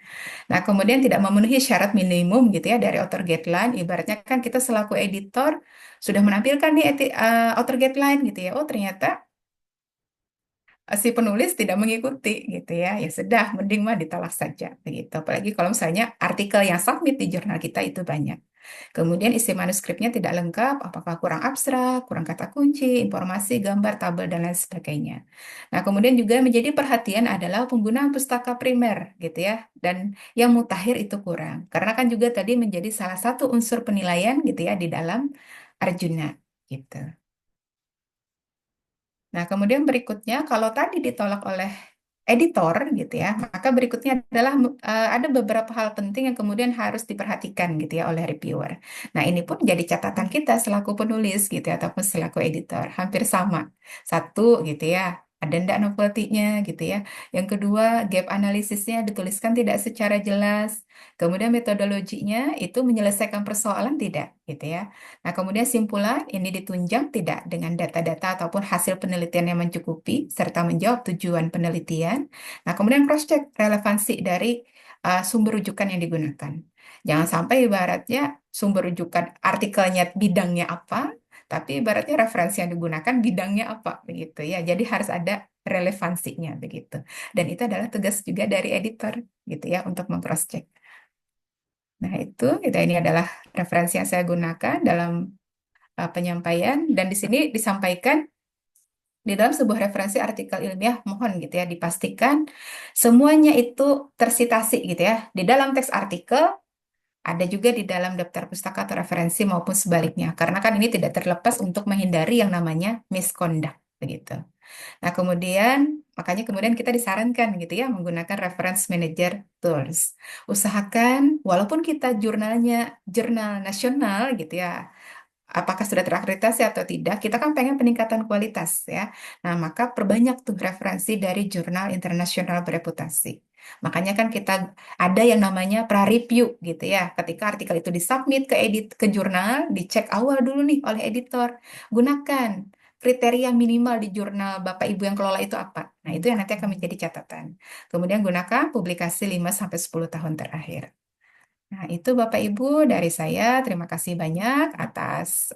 Nah, kemudian tidak memenuhi syarat minimum gitu ya dari author guideline. Ibaratnya kan kita selaku editor sudah menampilkan nih author guideline gitu ya. Oh, ternyata si penulis tidak mengikuti gitu ya. Ya sudah, mending mah ditolak saja begitu. Apalagi kalau misalnya artikel yang submit di jurnal kita itu banyak. Kemudian isi manuskripnya tidak lengkap, apakah kurang abstrak, kurang kata kunci, informasi, gambar, tabel, dan lain sebagainya. Nah, kemudian juga menjadi perhatian adalah penggunaan pustaka primer, gitu ya, dan yang mutakhir itu kurang. Karena kan juga tadi menjadi salah satu unsur penilaian, gitu ya, di dalam Arjuna, gitu. Nah, kemudian berikutnya, kalau tadi ditolak oleh editor gitu ya, maka berikutnya adalah ada beberapa hal penting yang kemudian harus diperhatikan gitu ya oleh reviewer. Nah, ini pun jadi catatan kita selaku penulis gitu ya, ataupun selaku editor, hampir sama. Satu gitu ya, ada ndak novelty-nya gitu ya. Yang kedua, gap analisisnya dituliskan tidak secara jelas. Kemudian metodologinya itu menyelesaikan persoalan tidak gitu ya. Nah, kemudian simpulan ini ditunjang tidak dengan data-data ataupun hasil penelitian yang mencukupi serta menjawab tujuan penelitian. Nah, kemudian cross-check relevansi dari sumber rujukan yang digunakan. Jangan sampai ibaratnya sumber rujukan artikelnya bidangnya apa, tapi ibaratnya referensi yang digunakan bidangnya apa begitu ya. Jadi harus ada relevansinya begitu. Dan itu adalah tugas juga dari editor gitu ya untuk meng-cross-check. Nah, itu ini adalah referensi yang saya gunakan dalam penyampaian dan di sini disampaikan di dalam sebuah referensi artikel ilmiah mohon gitu ya dipastikan semuanya itu tersitasi gitu ya di dalam teks artikel ada juga di dalam daftar pustaka atau referensi maupun sebaliknya karena kan ini tidak terlepas untuk menghindari yang namanya misconduct begitu. Nah, kemudian makanya kemudian kita disarankan gitu ya menggunakan reference manager tools. Usahakan walaupun kita jurnal nasional gitu ya apakah sudah terakreditasi atau tidak, kita kan pengen peningkatan kualitas ya. Nah, maka perbanyak tuh referensi dari jurnal internasional bereputasi. Makanya kan kita ada yang namanya pra-review gitu ya. Ketika artikel itu disubmit ke jurnal, dicek awal dulu nih oleh editor. Gunakan kriteria minimal di jurnal Bapak Ibu yang kelola itu apa. Nah, itu yang nanti akan menjadi catatan. Kemudian gunakan publikasi 5 sampai 10 tahun terakhir. Nah, itu Bapak Ibu dari saya. Terima kasih banyak atas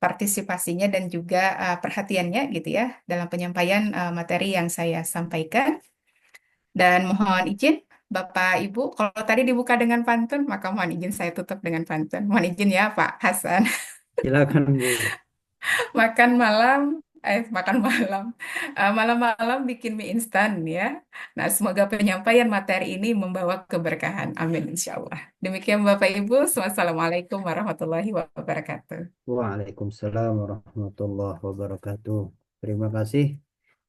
partisipasinya dan juga perhatiannya gitu ya dalam penyampaian materi yang saya sampaikan. Dan mohon izin Bapak Ibu, kalau tadi dibuka dengan pantun, maka mohon izin saya tutup dengan pantun. Mohon izin ya Pak Hasan. Silakan Bu. Makan malam, makan malam. Malam-malam bikin mie instan ya. Nah, semoga penyampaian materi ini membawa keberkahan. Amin insya Allah. Demikian Bapak Ibu, wassalamualaikum warahmatullahi wabarakatuh. Waalaikumsalam warahmatullahi wabarakatuh. Terima kasih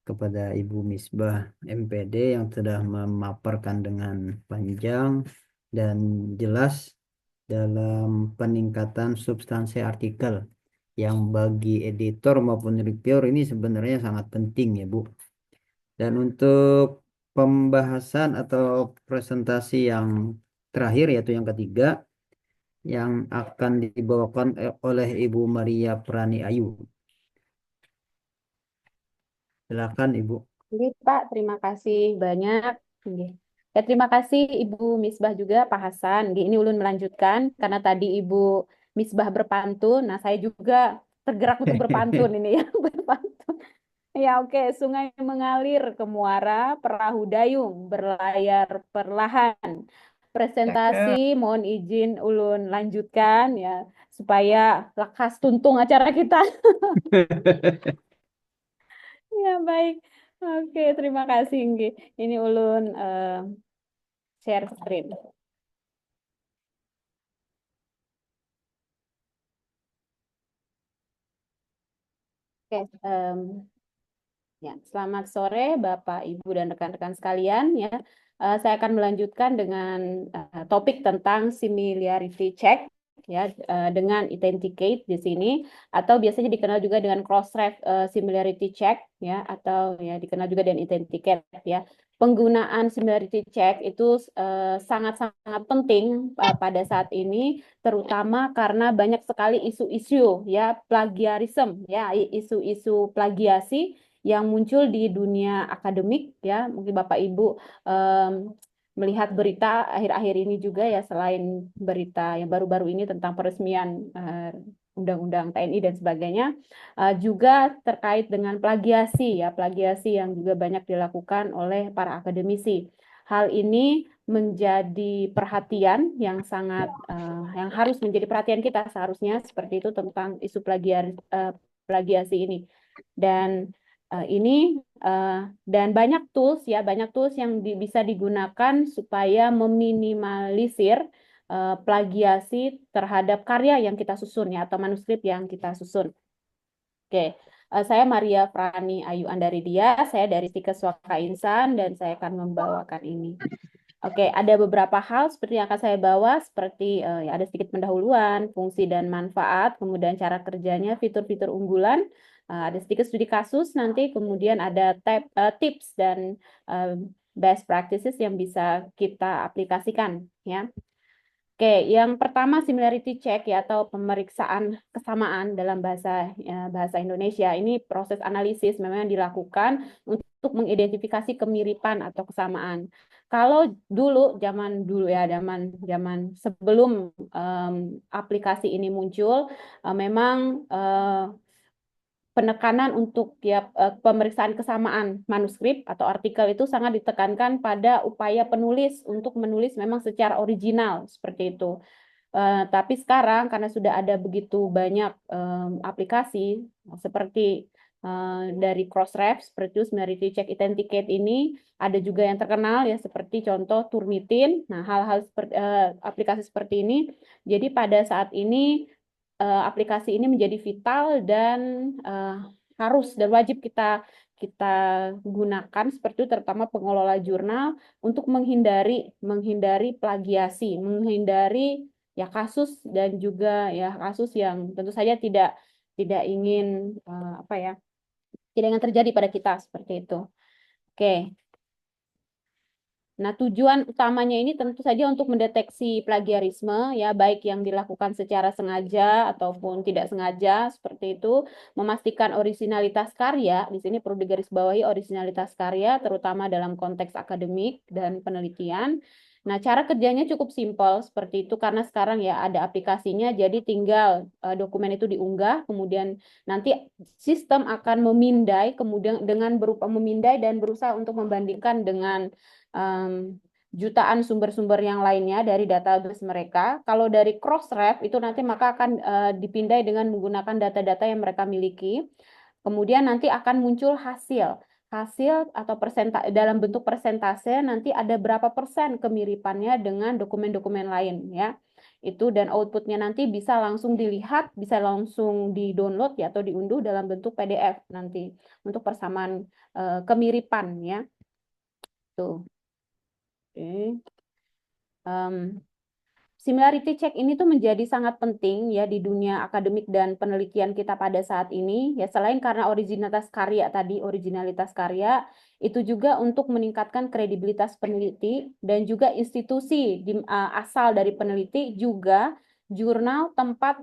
kepada Ibu Misbah MPD yang sudah memaparkan dengan panjang dan jelas dalam peningkatan substansi artikel yang bagi editor maupun reviewer ini sebenarnya sangat penting ya Bu. Dan untuk pembahasan atau presentasi yang terakhir yaitu yang ketiga yang akan dibawakan oleh Ibu Maria Prani Ayu. Silakan Ibu. Oke, Pak, terima kasih banyak. Nggih. Ya, terima kasih Ibu Misbah juga Pak Hasan. Nggih, ini ulun melanjutkan karena tadi Ibu Misbah berpantun. Nah, saya juga tergerak untuk berpantun ini ya, berpantun. Ya, oke. Sungai mengalir ke muara, perahu dayung berlayar perlahan. Presentasi Cakep. mohon izin ulun lanjutkan ya supaya lekas tuntung acara kita. Ya, baik. Oke, terima kasih, Nggi. Ini ulun share screen. Oke, ya, selamat sore Bapak, Ibu, dan rekan-rekan sekalian. Ya, saya akan melanjutkan dengan topik tentang similarity check, ya, dengan authenticate di sini, atau biasanya dikenal juga dengan cross-ref similarity check, ya, atau ya dikenal juga dengan authenticate, ya. Penggunaan similarity check itu sangat-sangat penting pada saat ini, terutama karena banyak sekali isu-isu, ya, plagiarisme, ya, isu-isu plagiasi yang muncul di dunia akademik, ya. Mungkin Bapak Ibu melihat berita akhir-akhir ini juga, ya, selain berita yang baru-baru ini tentang peresmian Undang-Undang TNI dan sebagainya, juga terkait dengan plagiasi, ya, plagiasi yang juga banyak dilakukan oleh para akademisi. Hal ini menjadi perhatian yang sangat yang harus menjadi perhatian kita seharusnya, seperti itu, tentang isu plagiasi ini. Dan dan banyak tools, ya, banyak tools yang bisa digunakan supaya meminimalisir plagiasi terhadap karya yang kita susun, ya, atau manuskrip yang kita susun. Oke, saya Maria Frani Ayu Andaridia, saya dari Stikes Waka Insan, dan saya akan membawakan ini. Oke, ada beberapa hal seperti yang akan saya bawa, seperti ya, ada sedikit pendahuluan, fungsi dan manfaat, kemudian cara kerjanya, fitur-fitur unggulan, ada sedikit studi kasus nanti, kemudian ada tips dan best practices yang bisa kita aplikasikan, ya. Oke, yang pertama similarity check, ya, atau pemeriksaan kesamaan dalam bahasa Indonesia. Ini proses analisis memang yang dilakukan untuk mengidentifikasi kemiripan atau kesamaan. Kalau dulu, zaman dulu, ya, zaman sebelum aplikasi ini muncul, memang penekanan untuk, ya, pemeriksaan kesamaan manuskrip atau artikel itu sangat ditekankan pada upaya penulis untuk menulis memang secara original, seperti itu. Tapi sekarang karena sudah ada begitu banyak aplikasi seperti dari Crossref, seperti itu, Similarity Check Authenticate ini, ada juga yang terkenal, ya, seperti contoh Turnitin. Nah, hal-hal seperti aplikasi seperti ini. Jadi pada saat ini aplikasi ini menjadi vital dan harus dan wajib kita gunakan, seperti itu, terutama pengelola jurnal, untuk menghindari plagiasi, menghindari, ya, kasus, dan juga, ya, kasus yang tentu saja tidak ingin tidak ingin terjadi pada kita, seperti itu. Oke. Nah, tujuan utamanya ini tentu saja untuk mendeteksi plagiarisme, ya, baik yang dilakukan secara sengaja ataupun tidak sengaja, seperti itu, memastikan originalitas karya. Di sini perlu digarisbawahi originalitas karya, terutama dalam konteks akademik dan penelitian. Nah, cara kerjanya cukup simpel seperti itu, karena sekarang, ya, ada aplikasinya, jadi tinggal dokumen itu diunggah, kemudian nanti sistem akan memindai, kemudian dengan berupa memindai dan berusaha untuk membandingkan dengan jutaan sumber-sumber yang lainnya dari database mereka. Kalau dari Crossref itu nanti maka akan dipindai dengan menggunakan data-data yang mereka miliki. Kemudian nanti akan muncul hasil atau dalam bentuk persentase, nanti ada berapa persen kemiripannya dengan dokumen-dokumen lain, ya. Itu, dan outputnya nanti bisa langsung dilihat, bisa langsung di-download, ya, atau diunduh dalam bentuk PDF nanti untuk persamaan kemiripan, ya. Tuh. Oke. Similarity check ini tuh menjadi sangat penting, ya, di dunia akademik dan penelitian kita pada saat ini, ya, selain karena originalitas karya, itu juga untuk meningkatkan kredibilitas peneliti dan juga institusi asal dari peneliti, juga jurnal tempat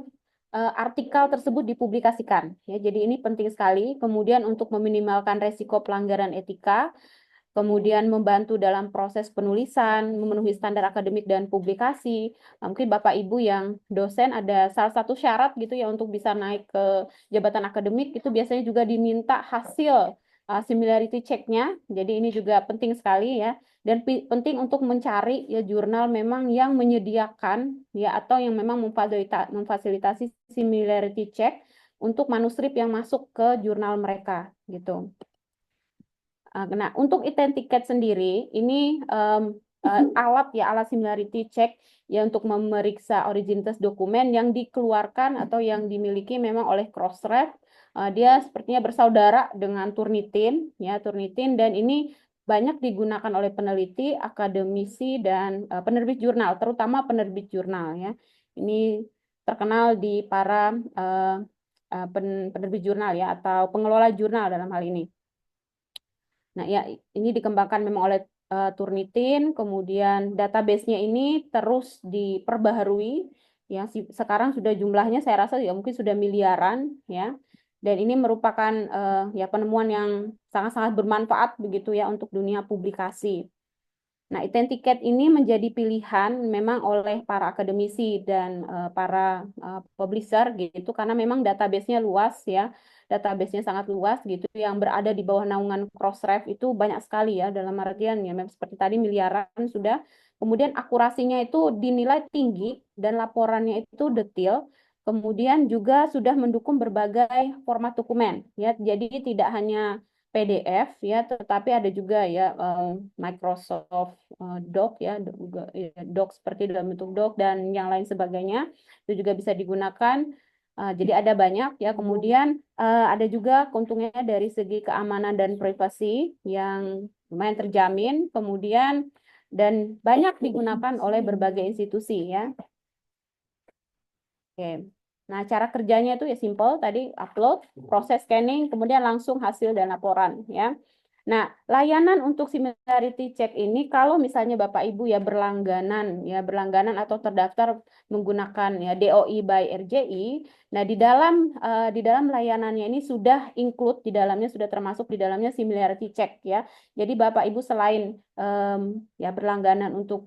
artikel tersebut dipublikasikan, ya. Jadi ini penting sekali. Kemudian untuk meminimalkan resiko pelanggaran etika, kemudian membantu dalam proses penulisan, memenuhi standar akademik dan publikasi. Mungkin Bapak Ibu yang dosen, ada salah satu syarat, gitu, ya, untuk bisa naik ke jabatan akademik, itu biasanya juga diminta hasil similarity check-nya. Jadi ini juga penting sekali, ya, dan penting untuk mencari, ya, jurnal memang yang menyediakan, ya, atau yang memang memfasilitasi similarity check untuk manuskrip yang masuk ke jurnal mereka, gitu. Nah, untuk authenticate sendiri, ini alat similarity check, ya, untuk memeriksa originalitas dokumen yang dikeluarkan atau yang dimiliki memang oleh Crossref Dia sepertinya bersaudara dengan Turnitin, ya Turnitin, dan ini banyak digunakan oleh peneliti, akademisi, dan penerbit jurnal, terutama penerbit jurnal, ya. Ini terkenal di para penerbit jurnal, ya, atau pengelola jurnal dalam hal ini. Nah, ya, ini dikembangkan memang oleh Turnitin, kemudian database-nya ini terus diperbaharui, yang sekarang sudah jumlahnya saya rasa ya mungkin sudah miliaran, ya. Dan ini merupakan ya penemuan yang sangat-sangat bermanfaat begitu ya untuk dunia publikasi. Nah, Identicat ini menjadi pilihan memang oleh para akademisi dan para publisher gitu karena memang database-nya luas ya. Database-nya sangat luas gitu yang berada di bawah naungan Crossref itu banyak sekali ya dalam artian ya memang seperti tadi miliaran sudah. Kemudian akurasinya itu dinilai tinggi dan laporannya itu detail. Kemudian juga sudah mendukung berbagai format dokumen ya. Jadi tidak hanya PDF ya, tetapi ada juga ya Microsoft Doc ya, Doc seperti dalam bentuk Doc dan yang lain sebagainya itu juga bisa digunakan. Jadi ada banyak ya. Kemudian ada juga keuntungannya dari segi keamanan dan privasi yang lumayan terjamin. Kemudian dan banyak digunakan oleh berbagai institusi ya. Oke. Nah, cara kerjanya itu ya simple, tadi upload, proses scanning, kemudian langsung hasil dan laporan ya. Nah, layanan untuk similarity check ini kalau misalnya Bapak Ibu berlangganan atau terdaftar menggunakan ya DOI by RJI. Nah, di dalam layanannya ini sudah include di dalamnya sudah termasuk di dalamnya similarity check ya. Jadi Bapak Ibu selain ya berlangganan untuk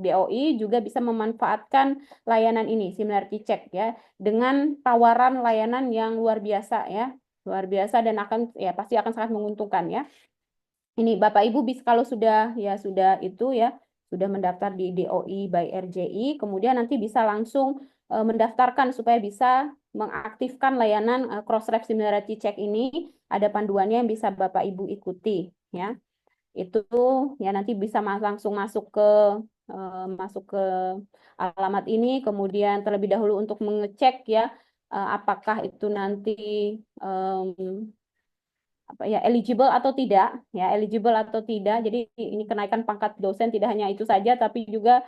DOI juga bisa memanfaatkan layanan ini similarity check ya dengan tawaran layanan yang luar biasa ya. Luar biasa dan akan ya pasti akan sangat menguntungkan ya. Ini Bapak Ibu bisa kalau sudah itu ya sudah mendaftar di DOI by RJI, kemudian nanti bisa langsung mendaftarkan supaya bisa mengaktifkan layanan Crossref Similarity Check ini. Ada panduannya yang bisa Bapak Ibu ikuti ya. Itu ya nanti bisa langsung masuk ke alamat ini, kemudian terlebih dahulu untuk mengecek ya apakah itu nanti eligible atau tidak jadi ini kenaikan pangkat dosen tidak hanya itu saja tapi juga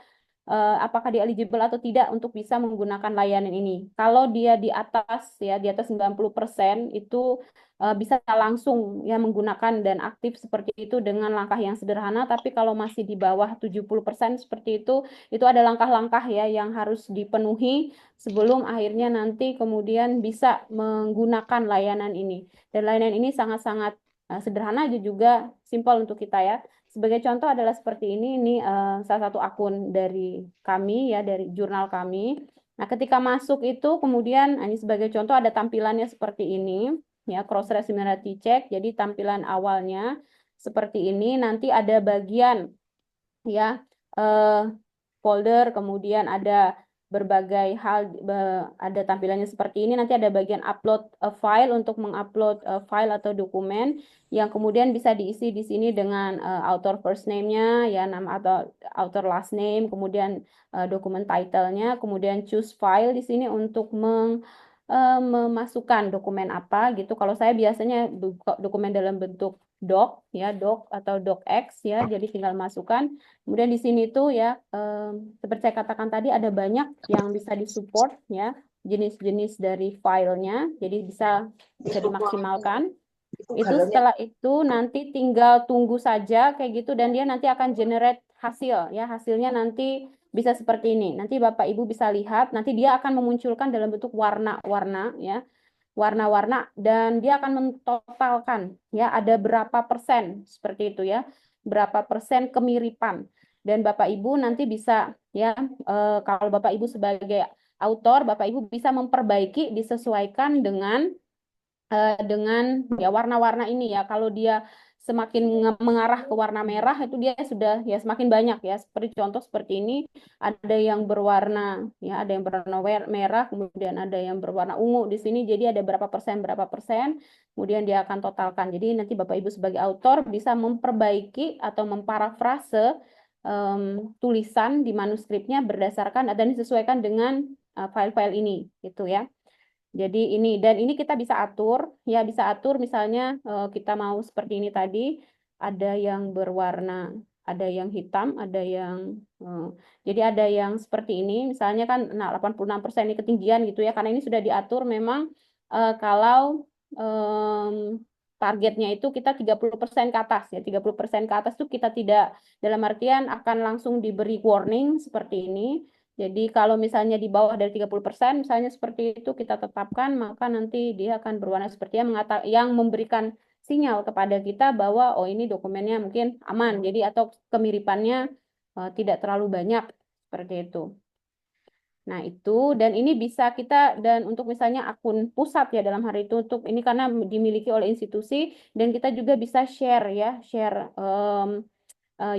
apakah dia eligible atau tidak untuk bisa menggunakan layanan ini. Kalau dia di atas 90% itu bisa langsung ya menggunakan dan aktif seperti itu dengan langkah yang sederhana, tapi kalau masih di bawah 70% seperti itu ada langkah-langkah ya yang harus dipenuhi sebelum akhirnya nanti kemudian bisa menggunakan layanan ini. Dan layanan ini sangat-sangat sederhana juga simpel untuk kita ya. Sebagai contoh adalah seperti ini salah satu akun dari kami ya, dari jurnal kami. Nah, ketika masuk itu kemudian ini sebagai contoh ada tampilannya seperti ini ya, Crossref Similarity Check. Jadi tampilan awalnya seperti ini, nanti ada bagian ya folder, kemudian ada berbagai hal, ada tampilannya seperti ini. Nanti ada bagian upload file untuk mengupload file atau dokumen yang kemudian bisa diisi di sini dengan author first name-nya, ya nama atau author last name, kemudian dokumen title-nya, kemudian choose file di sini untuk memasukkan dokumen apa gitu. Kalau saya biasanya buka dokumen dalam bentuk doc ya, doc atau docx ya, jadi tinggal masukkan. Kemudian di sini tuh ya seperti saya katakan tadi ada banyak yang bisa disupport ya, jenis-jenis dari filenya, jadi bisa dimaksimalkan. Itu setelah itu nanti tinggal tunggu saja kayak gitu dan dia nanti akan generate hasil ya, hasilnya nanti bisa seperti ini. Nanti Bapak Ibu bisa lihat, nanti dia akan memunculkan dalam bentuk warna-warna ya. Warna-warna dan dia akan mentotalkan ya ada berapa persen seperti itu ya. Berapa persen kemiripan. Dan Bapak Ibu nanti bisa ya kalau Bapak Ibu sebagai autor, Bapak Ibu bisa memperbaiki disesuaikan dengan ya warna-warna ini ya. Kalau dia semakin mengarah ke warna merah itu dia sudah ya semakin banyak ya. Seperti contoh seperti ini ada yang berwarna ya, ada yang berwarna merah, kemudian ada yang berwarna ungu di sini. Jadi ada berapa persen, kemudian dia akan totalkan. Jadi nanti Bapak Ibu sebagai autor bisa memperbaiki atau memparafrase tulisan di manuskripnya berdasarkan dan disesuaikan dengan file-file ini gitu ya. Jadi ini dan ini kita bisa atur ya, bisa atur misalnya kita mau seperti ini tadi, ada yang berwarna, ada yang hitam, ada yang jadi ada yang seperti ini misalnya kan, nah 86% ini ketinggian gitu ya, karena ini sudah diatur memang kalau targetnya itu kita 30% ke atas ya, 30% ke atas tuh kita tidak, dalam artian akan langsung diberi warning seperti ini. Jadi kalau misalnya di bawah dari 30%, misalnya seperti itu kita tetapkan, maka nanti dia akan berwarna seperti yang memberikan sinyal kepada kita bahwa oh ini dokumennya mungkin aman. Jadi atau kemiripannya tidak terlalu banyak seperti itu. Nah, itu dan ini bisa kita, dan untuk misalnya akun pusat ya dalam hari itu, untuk ini karena dimiliki oleh institusi, dan kita juga bisa share ya, share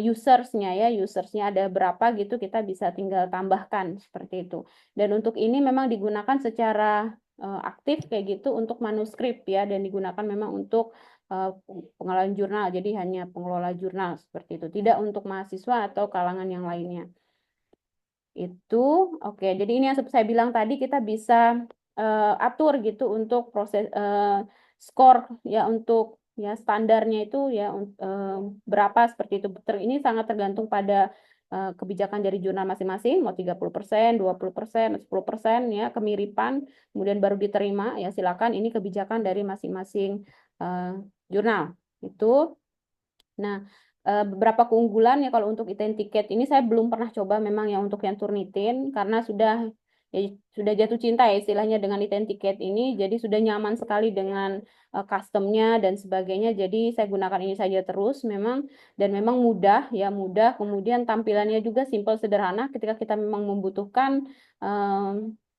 usersnya ya, usersnya ada berapa gitu, kita bisa tinggal tambahkan seperti itu. Dan untuk ini memang digunakan secara aktif kayak gitu untuk manuskrip ya, dan digunakan memang untuk pengelolaan jurnal, jadi hanya pengelola jurnal seperti itu, tidak untuk mahasiswa atau kalangan yang lainnya. Itu oke. Jadi ini yang saya bilang tadi, kita bisa atur gitu untuk proses skor ya, untuk ya standarnya itu ya berapa seperti itu. Ini sangat tergantung pada kebijakan dari jurnal masing-masing, mau 30%, 20%, 10% ya kemiripan, kemudian baru diterima ya, silakan, ini kebijakan dari masing-masing jurnal. Itu. Nah, beberapa keunggulan ya kalau untuk Identicate ini, saya belum pernah coba memang yang untuk yang Turnitin, karena sudah jatuh cinta ya istilahnya dengan Identicate ini, jadi sudah nyaman sekali dengan customnya dan sebagainya. Jadi saya gunakan ini saja terus memang, dan memang mudah ya, mudah. Kemudian tampilannya juga simple, sederhana. Ketika kita memang membutuhkan,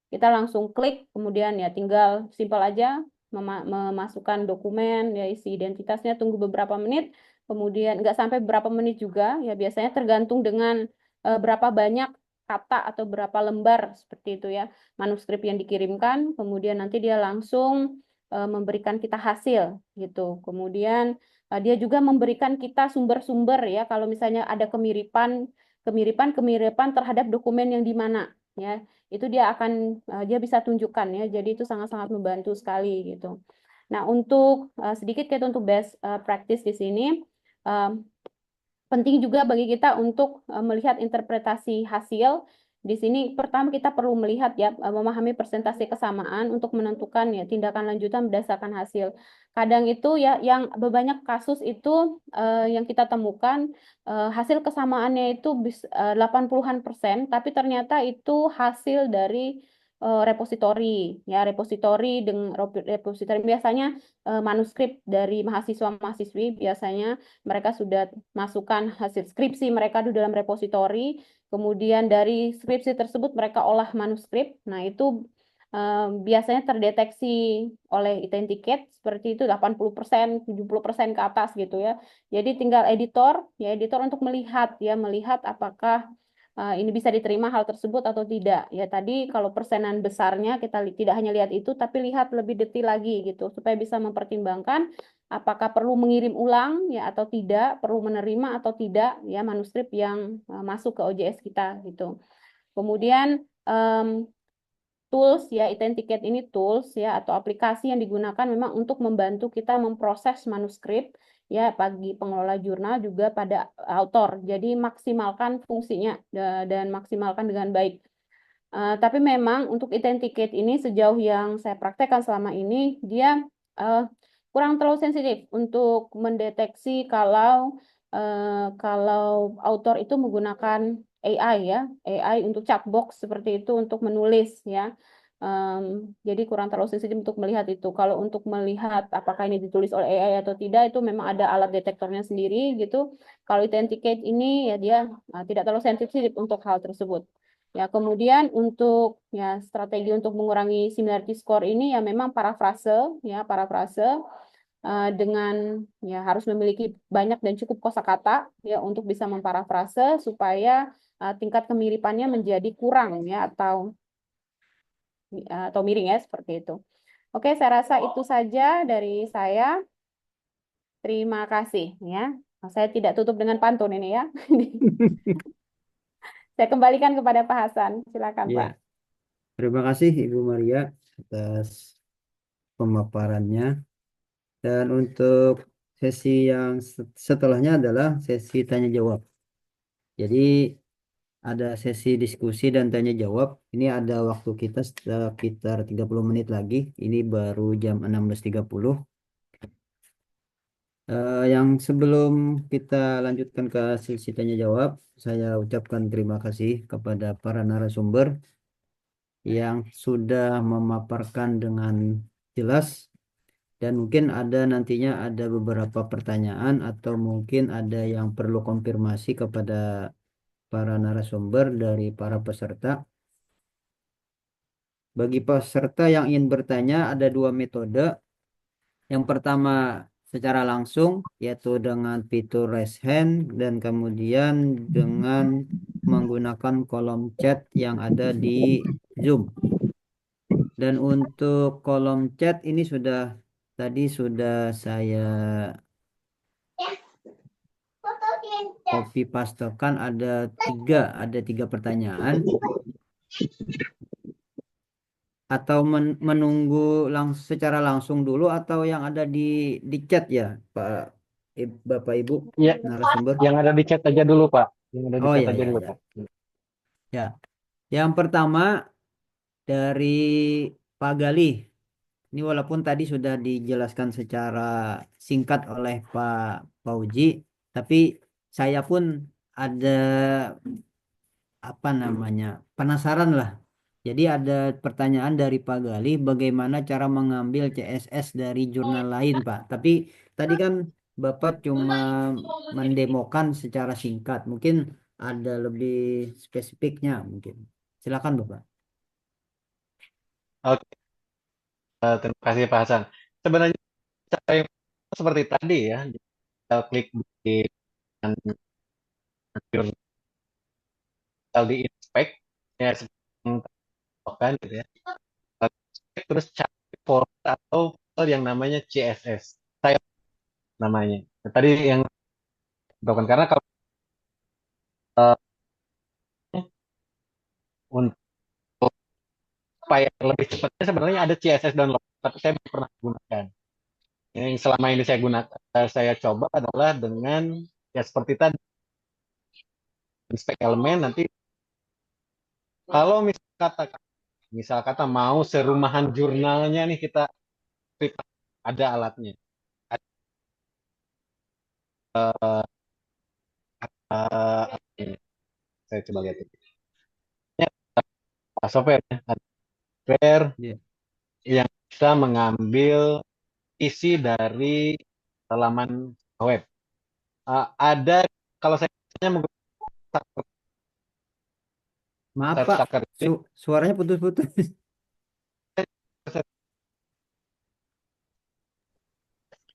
kita langsung klik, kemudian ya tinggal simple aja memasukkan dokumen ya, isi identitasnya, tunggu beberapa menit. Kemudian nggak sampai berapa menit juga ya, biasanya tergantung dengan berapa banyak kata atau berapa lembar seperti itu ya manuskrip yang dikirimkan. Kemudian nanti dia langsung memberikan kita hasil gitu. Kemudian dia juga memberikan kita sumber-sumber ya, kalau misalnya ada kemiripan terhadap dokumen yang di mana ya, itu dia bisa tunjukkan ya. Jadi itu sangat-sangat membantu sekali gitu. Nah, untuk sedikit kita untuk best practice di sini, penting juga bagi kita untuk melihat interpretasi hasil. Di sini pertama kita perlu melihat ya, memahami persentase kesamaan untuk menentukan ya tindakan lanjutan berdasarkan hasil. Kadang itu ya yang banyak kasus itu yang kita temukan hasil kesamaannya itu 80-an%, tapi ternyata itu hasil dari repositori ya, repositori biasanya manuskrip dari mahasiswa-mahasiswi, biasanya mereka sudah masukkan hasil skripsi mereka di dalam repositori, kemudian dari skripsi tersebut mereka olah manuskrip. Nah, itu biasanya terdeteksi oleh Identicate seperti itu 80%, 70% ke atas gitu ya. Jadi tinggal editor untuk melihat ya, melihat apakah ini bisa diterima hal tersebut atau tidak. Ya tadi kalau persenan besarnya kita tidak hanya lihat itu, tapi lihat lebih detail lagi gitu, supaya bisa mempertimbangkan apakah perlu mengirim ulang ya atau tidak, perlu menerima atau tidak ya manuskrip yang masuk ke OJS kita gitu. Kemudian tools ya, Identicate ini tools ya atau aplikasi yang digunakan memang untuk membantu kita memproses manuskrip ya, bagi pengelola jurnal juga pada author. Jadi maksimalkan fungsinya dan maksimalkan dengan baik. Tapi memang untuk Identicate ini, sejauh yang saya praktekkan selama ini, dia kurang terlalu sensitif untuk mendeteksi kalau author itu menggunakan AI ya, AI untuk chatbox seperti itu untuk menulis ya. Jadi kurang terlalu sensitif untuk melihat itu. Kalau untuk melihat apakah ini ditulis oleh AI atau tidak, itu memang ada alat detektornya sendiri gitu. Kalau Identicate ini ya dia tidak terlalu sensitif untuk hal tersebut. Ya, kemudian untuk ya strategi untuk mengurangi similarity score ini ya memang parafrase dengan ya harus memiliki banyak dan cukup kosakata ya untuk bisa memparafrase supaya tingkat kemiripannya menjadi kurang ya, atau miring ya seperti itu. Oke, saya rasa itu saja dari saya. Terima kasih ya. Saya tidak tutup dengan pantun ini ya. Saya kembalikan kepada Pak Hasan. Silakan Ya, Pak. terima kasih Ibu Maria. atas pemaparannya. Dan untuk sesi yang setelahnya adalah sesi tanya jawab. Jadi ada sesi diskusi dan tanya jawab. Ini ada waktu kita sekitar 30 menit lagi. Ini baru jam 16.30. Yang sebelum kita lanjutkan ke sesi tanya jawab, saya ucapkan terima kasih kepada para narasumber yang sudah memaparkan dengan jelas, dan mungkin ada nantinya ada beberapa pertanyaan atau mungkin ada yang perlu konfirmasi kepada para narasumber dari para peserta. Bagi peserta yang ingin bertanya, ada dua metode. Yang pertama secara langsung, yaitu dengan fitur raise hand, dan kemudian dengan menggunakan kolom chat yang ada di Zoom. Dan untuk kolom chat ini tadi sudah saya copy pastekan, ada tiga pertanyaan. Atau menunggu secara langsung dulu, atau yang ada di chat ya, Bapak Ibu Ya, narasumber. yang ada di chat aja dulu, Pak. Yang ada di Oh chat ya aja ya dulu, ya Pak. ya. Yang pertama dari Pak Gali. Ini walaupun tadi sudah dijelaskan secara singkat oleh Pak Fauji, tapi saya pun ada apa namanya penasaran lah. Jadi ada pertanyaan dari Pak Gali, bagaimana cara mengambil CSS dari jurnal lain, Pak. Tapi tadi kan Bapak cuma mendemokan secara singkat. Mungkin ada lebih spesifiknya mungkin. Silakan Bapak. Oke, terima kasih Pak Hasan. Sebenarnya cara yang seperti tadi ya, kita klik di jurnal di inspect, ya seperti yang kan gitu ya. Terus cari folder atau folder yang namanya CSS. Saya namanya. Nah, tadi yang bukan karena kalau untuk supaya lebih cepatnya sebenarnya ada CSS download, tapi saya belum pernah gunakan. Yang selama ini saya gunakan, saya coba adalah dengan ya seperti tadi inspect elemen. Nanti kalau misal kata mau serumahan jurnalnya nih kita prepare, ada alatnya. Ada, ini. Saya coba lihat. Ini ada software, ya. Ada software Iya. yang bisa mengambil isi dari halaman web. Ada kalau saya biasanya menggunakan Maaf Site Pak, Sucker ini, suaranya putus-putus.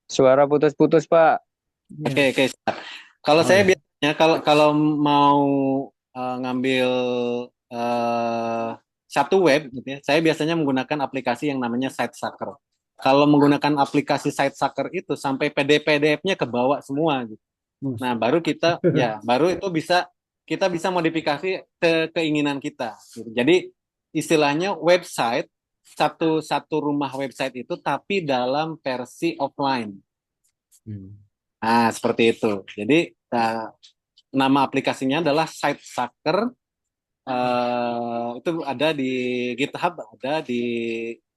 Suara putus-putus, Pak. Oke, Iya. oke. Kalau Oh saya ya. biasanya kalau mau ngambil eh, satu web, gitu ya, saya biasanya menggunakan aplikasi yang namanya SiteSucker. Kalau menggunakan aplikasi SiteSucker itu sampai PDF-nya kebawa semua, gitu. Mus. Nah, baru itu kita bisa modifikasi ke keinginan kita. Gitu. Jadi istilahnya website satu rumah website itu tapi dalam versi offline. Hmm. Nah, seperti itu. Jadi nama aplikasinya adalah SiteSucker. Itu ada di GitHub, ada di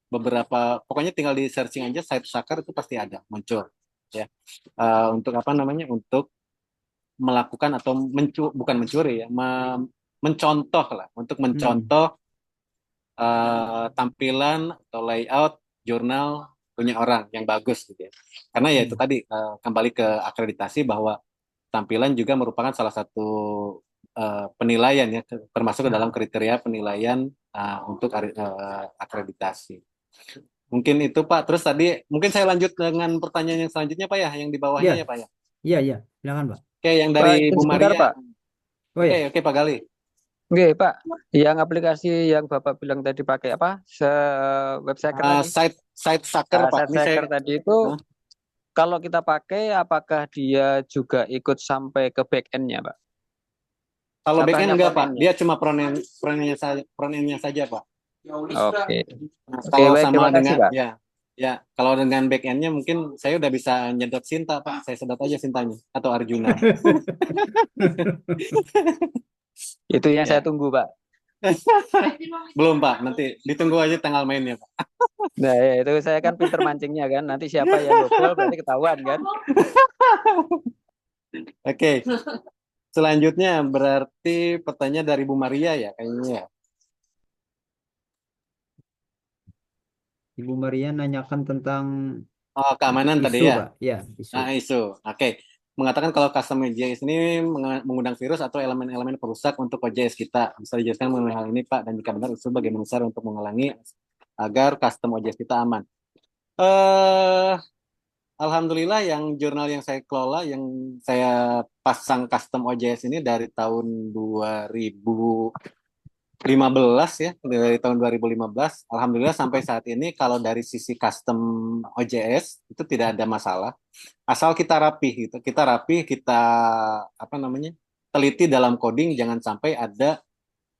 beberapa, pokoknya tinggal di searching aja SiteSucker itu pasti ada muncul. Ya, untuk apa namanya? Untuk melakukan atau bukan mencuri ya, mencontoh lah, untuk Hmm. mencontoh tampilan atau layout jurnal punya orang yang bagus gitu ya. Karena ya itu Hmm. tadi kembali ke akreditasi bahwa tampilan juga merupakan salah satu penilaian ya, termasuk ke dalam kriteria penilaian untuk akreditasi. Mungkin itu Pak. Terus tadi mungkin saya lanjut dengan pertanyaan yang selanjutnya Pak ya, yang di bawahnya Ya, ya Pak ya. iya, iya. Silakan Pak. Oke, yang Pak, dari izin Bu sebentar, Maria. Pak. Oh Oke, ya. oke Pak Gali. Oke, Pak. Yang aplikasi yang Bapak bilang tadi pakai apa? Websucker tadi. SiteSucker Pak. Ini saya Websucker tadi itu kalau kita pakai, apakah dia juga ikut sampai ke back-end-nya, Pak? kalau Atau backend hanya enggak Pak, front-end-nya? dia cuma front-end-nya saja Pak. Oke. Nah, Oke, kalau baik, sama terima kasih, dengan Pak. ya, ya kalau dengan back endnya mungkin saya udah bisa nyedot Sinta Pak. Saya sedot aja Sintanya atau Arjuna. Itu yang saya Ya, tunggu, Pak. belum Pak. Nanti ditunggu aja tanggal mainnya Pak. Nah, ya, itu saya kan pinter mancingnya kan. Nanti siapa yang double berarti ketahuan kan. Oke, selanjutnya berarti pertanyaan dari Bu Maria ya kayaknya ya. Ibu Maria nanyakan tentang Oh, keamanan tadi isu, ya. Pak. Ya, isu. Nah, isu. Oke. Mengatakan kalau custom OJS ini mengundang virus atau elemen-elemen perusak untuk OJS kita. Bisa dijelaskan mengenai hal ini, Pak, dan jika benar isu bagaimana cara untuk menghalangi agar custom OJS kita aman. Eh, Alhamdulillah yang jurnal yang saya kelola, yang saya pasang custom OJS ini dari tahun 2015 ya, dari tahun 2015. Alhamdulillah sampai saat ini kalau dari sisi custom OJS itu tidak ada masalah. Asal kita rapih gitu. Kita rapih, kita apa namanya? Teliti dalam coding, jangan sampai ada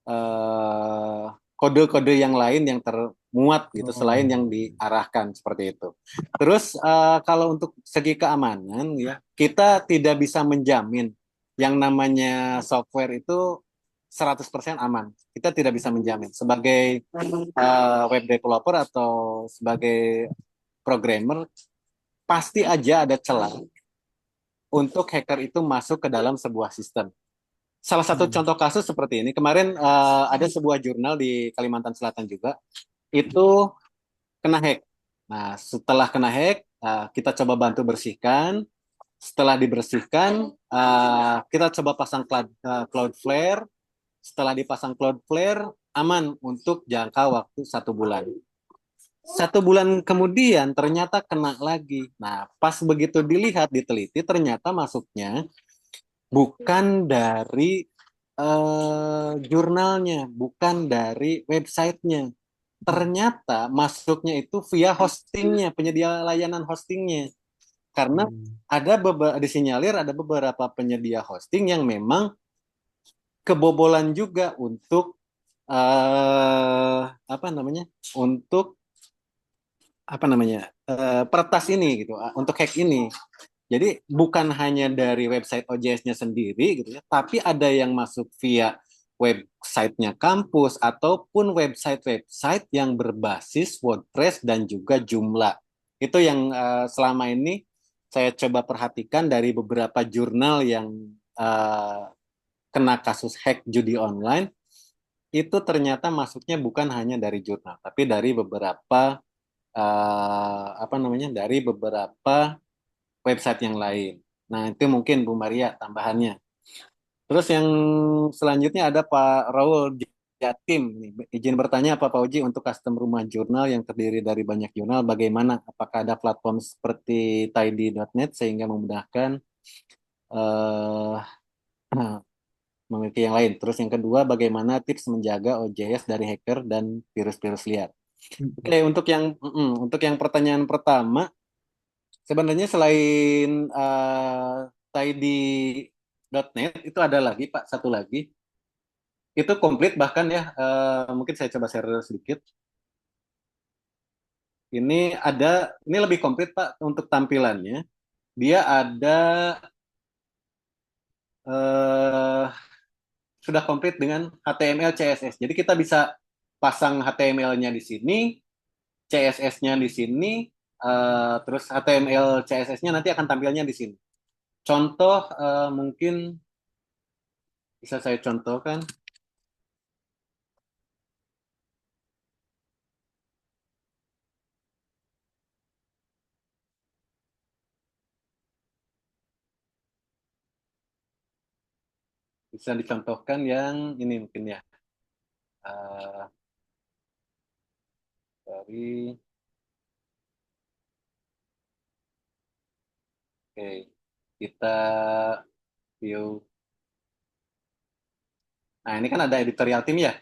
eh, kode-kode yang lain yang termuat gitu Oh. selain yang diarahkan seperti itu. Terus kalau untuk segi keamanan ya, kita tidak bisa menjamin yang namanya software itu 100% aman. Kita tidak bisa menjamin. Sebagai web developer atau sebagai programmer, pasti aja ada celah untuk hacker itu masuk ke dalam sebuah sistem. Salah satu Hmm. contoh kasus seperti ini, kemarin ada sebuah jurnal di Kalimantan Selatan juga, itu kena hack. Nah, setelah kena hack, kita coba bantu bersihkan. Setelah dibersihkan, kita coba pasang Cloudflare. Setelah dipasang Cloudflare, aman untuk jangka waktu 1 bulan. 1 bulan kemudian ternyata kena lagi. Nah, pas begitu dilihat, diteliti, ternyata masuknya bukan dari jurnalnya, bukan dari websitenya. Ternyata masuknya itu via hostingnya, penyedia layanan hostingnya. Karena Hmm. ada disinyalir ada beberapa penyedia hosting yang memang kebobolan juga untuk apa namanya, untuk apa namanya, peretas ini gitu, untuk hack ini. Jadi bukan hanya dari website OJS-nya sendiri gitu ya, tapi ada yang masuk via websitenya kampus ataupun website-website yang berbasis WordPress dan juga Joomla. Itu yang selama ini saya coba perhatikan dari beberapa jurnal yang kena kasus hack judi online. Itu ternyata masuknya bukan hanya dari jurnal, tapi dari beberapa apa namanya, dari beberapa website yang lain. Nah, itu mungkin Bu Maria tambahannya. Terus yang selanjutnya ada Pak Raul Jatim. Izin bertanya Pak Uji, untuk custom rumah jurnal yang terdiri dari banyak jurnal, bagaimana? Apakah ada platform seperti tidy.net sehingga memudahkan eh, memiliki yang lain? Terus yang kedua, bagaimana tips menjaga OJS dari hacker dan virus-virus liar? Oke, untuk yang pertanyaan pertama, sebenarnya selain tidy.net itu ada lagi Pak, satu lagi. Itu komplit bahkan ya, mungkin saya coba share sedikit. Ini lebih komplit Pak untuk tampilannya. Dia ada eh, sudah komplit dengan HTML CSS. Jadi kita bisa pasang HTML-nya di sini, CSS-nya di sini, terus HTML CSS-nya nanti akan tampilnya di sini. Contoh mungkin bisa saya contohkan. Bisa dicontohkan yang ini mungkin ya. Eh, dari Oke, kita view. Nah, ini kan ada editorial tim ya.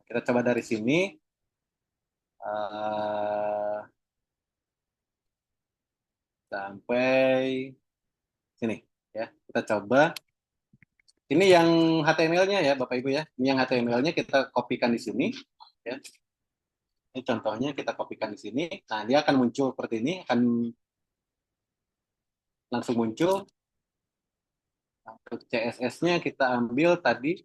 Kita coba dari sini. eh, Sampai sini. Ya, kita coba. Ini yang HTML-nya ya, Bapak Ibu ya. Ini yang HTML-nya kita kopikan di sini. Ya. Ini contohnya kita kopikan di sini. Nah, dia akan muncul seperti ini, akan langsung muncul. Nah, untuk CSS-nya kita ambil tadi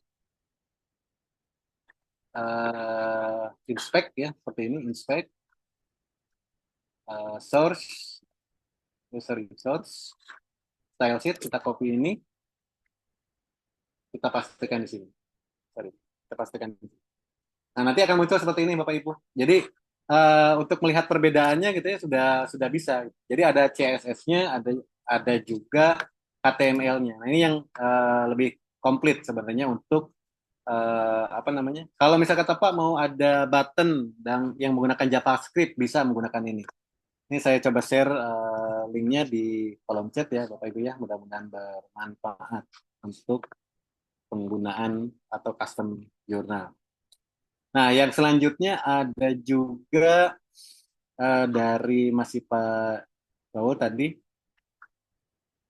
inspect ya, seperti ini inspect source user resource style sheet, kita copy ini, kita pastikan di sini. Sorry, kita pastikan di sini. Nah, nanti akan muncul seperti ini Bapak Ibu. Jadi untuk melihat perbedaannya gitu ya sudah bisa. Jadi ada CSS-nya, ada juga HTML-nya. Nah, ini yang lebih komplit sebenarnya untuk apa namanya? Kalau misal kata Pak mau ada button dan yang menggunakan JavaScript bisa menggunakan ini. Ini saya coba share linknya di kolom chat ya Bapak Ibu ya. Mudah-mudahan bermanfaat untuk penggunaan atau custom jurnal. Nah, yang selanjutnya ada juga dari masih Pak Bawo tadi,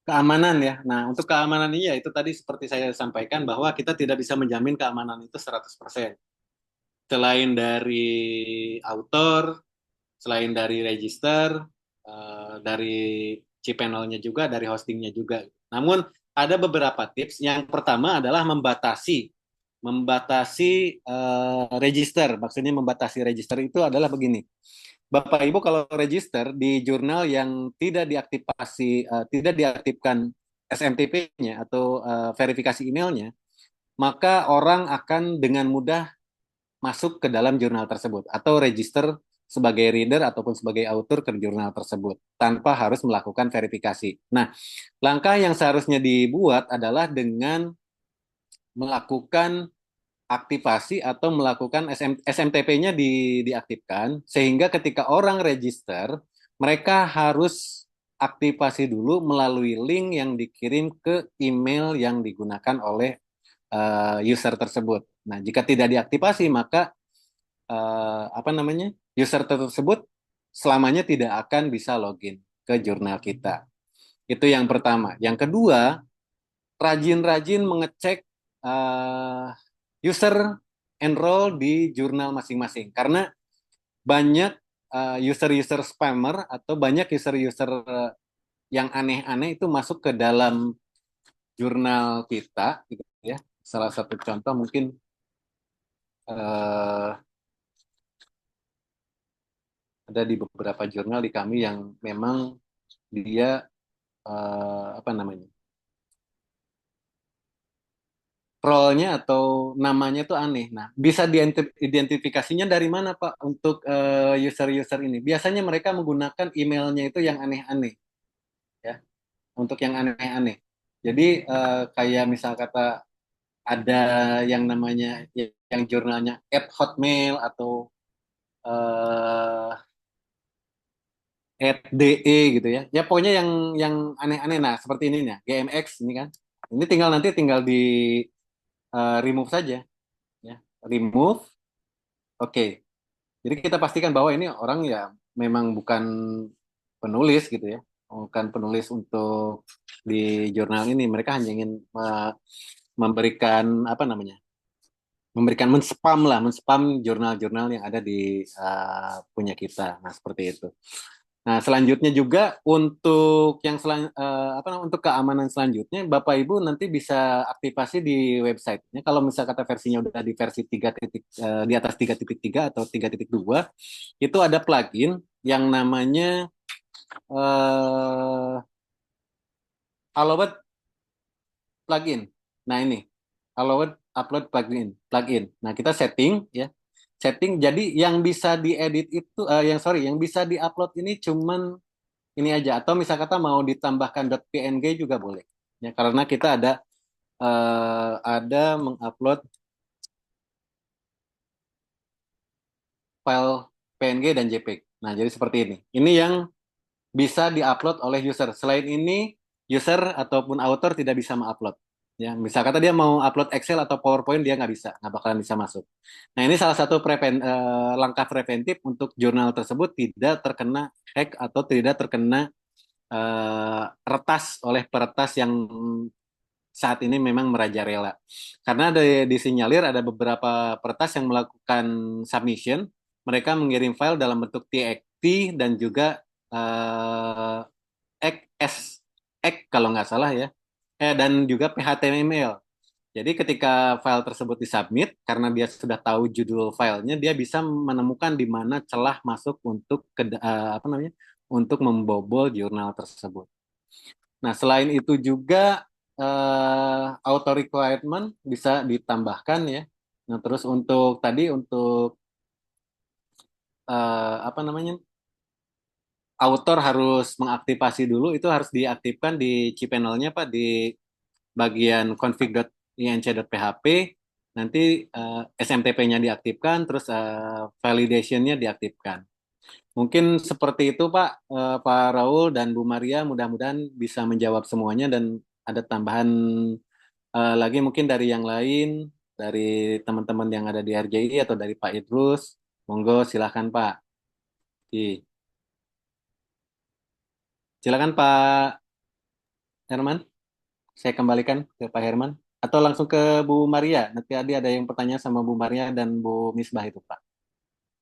keamanan ya. Nah, untuk keamanan ini ya itu tadi seperti saya sampaikan bahwa kita tidak bisa menjamin keamanan itu 100%. Selain dari author, selain dari register, dari cPanel-nya juga, dari hostingnya juga. Namun ada beberapa tips. Yang pertama adalah membatasi register. Maksudnya membatasi register itu adalah begini. Bapak Ibu kalau register di jurnal yang tidak diaktifkan SMTP-nya atau verifikasi emailnya, maka orang akan dengan mudah masuk ke dalam jurnal tersebut atau register sebagai reader ataupun sebagai author ke jurnal tersebut tanpa harus melakukan verifikasi. Nah, langkah yang seharusnya dibuat adalah dengan melakukan aktivasi atau melakukan SMTP-nya diaktifkan sehingga ketika orang register mereka harus aktivasi dulu melalui link yang dikirim ke email yang digunakan oleh user tersebut. Nah, jika tidak diaktifasi maka user tersebut selamanya tidak akan bisa login ke jurnal kita. Itu yang pertama. Yang kedua, rajin-rajin mengecek user enroll di jurnal masing-masing karena banyak user-user spammer atau banyak user-user yang aneh-aneh itu masuk ke dalam jurnal kita gitu ya. Salah satu contoh mungkin ada di beberapa jurnal di kami yang memang dia apa namanya role-nya atau namanya tuh aneh. Nah, bisa diidentifikasinya dari mana Pak untuk user-user ini? Biasanya mereka menggunakan emailnya itu yang aneh-aneh, ya, untuk yang aneh-aneh. Jadi kayak misal kata ada yang namanya yang jurnalnya @hotmail atau @de gitu ya. Ya pokoknya yang aneh-aneh. Nah, seperti ini ya, GMX ini kan. Ini nanti tinggal di remove saja, ya. Remove. Oke. Jadi kita pastikan bahwa ini orang ya memang bukan penulis gitu ya. Bukan penulis untuk di jurnal ini. Mereka hanya ingin memberikan apa namanya? Memberikan menspam jurnal-jurnal yang ada di punya kita. Nah, seperti itu. Nah, selanjutnya juga untuk untuk keamanan selanjutnya, Bapak Ibu nanti bisa aktifasi di websitenya. Kalau misal kata versinya udah di versi 3 di atas 3.3 atau 3.2, itu ada plugin yang namanya Allowed plugin. Nah, ini Allowed upload plugin. Nah, kita setting ya. Setting jadi yang bisa diedit itu yang bisa diupload ini cuman ini aja atau misal kata mau ditambahkan .png juga boleh ya karena kita ada mengupload file PNG dan JPEG. Nah, jadi seperti ini. Ini yang bisa diupload oleh user. Selain ini user ataupun author tidak bisa mengupload. Ya, misal kata dia mau upload Excel atau PowerPoint dia nggak bakalan bisa masuk. Nah, ini salah satu langkah preventif untuk jurnal tersebut tidak terkena hack atau tidak terkena retas oleh peretas yang saat ini memang merajalela. Karena disinyalir ada beberapa peretas yang melakukan submission mereka mengirim file dalam bentuk TXT dan juga eh, XS, X kalau nggak salah ya, dan juga PHTML. Jadi ketika file tersebut disubmit, karena dia sudah tahu judul filenya, dia bisa menemukan di mana celah masuk untuk apa namanya, untuk membobol jurnal tersebut. Nah, selain itu juga auto requirement bisa ditambahkan ya. Nah, terus untuk tadi untuk apa namanya, author harus mengaktifasi dulu, itu harus diaktifkan di cPanel-nya Pak, di bagian config.inc.php, nanti SMTP-nya diaktifkan, terus validation-nya diaktifkan. Mungkin seperti itu Pak, Pak Raul dan Bu Maria, mudah-mudahan bisa menjawab semuanya, dan ada tambahan lagi mungkin dari yang lain, dari teman-teman yang ada di RJI atau dari Pak Idrus, monggo silahkan Pak. Silakan Pak Herman, saya kembalikan ke Pak Herman. Atau langsung ke Bu Maria, nanti ada yang bertanya sama Bu Maria dan Bu Misbah itu Pak.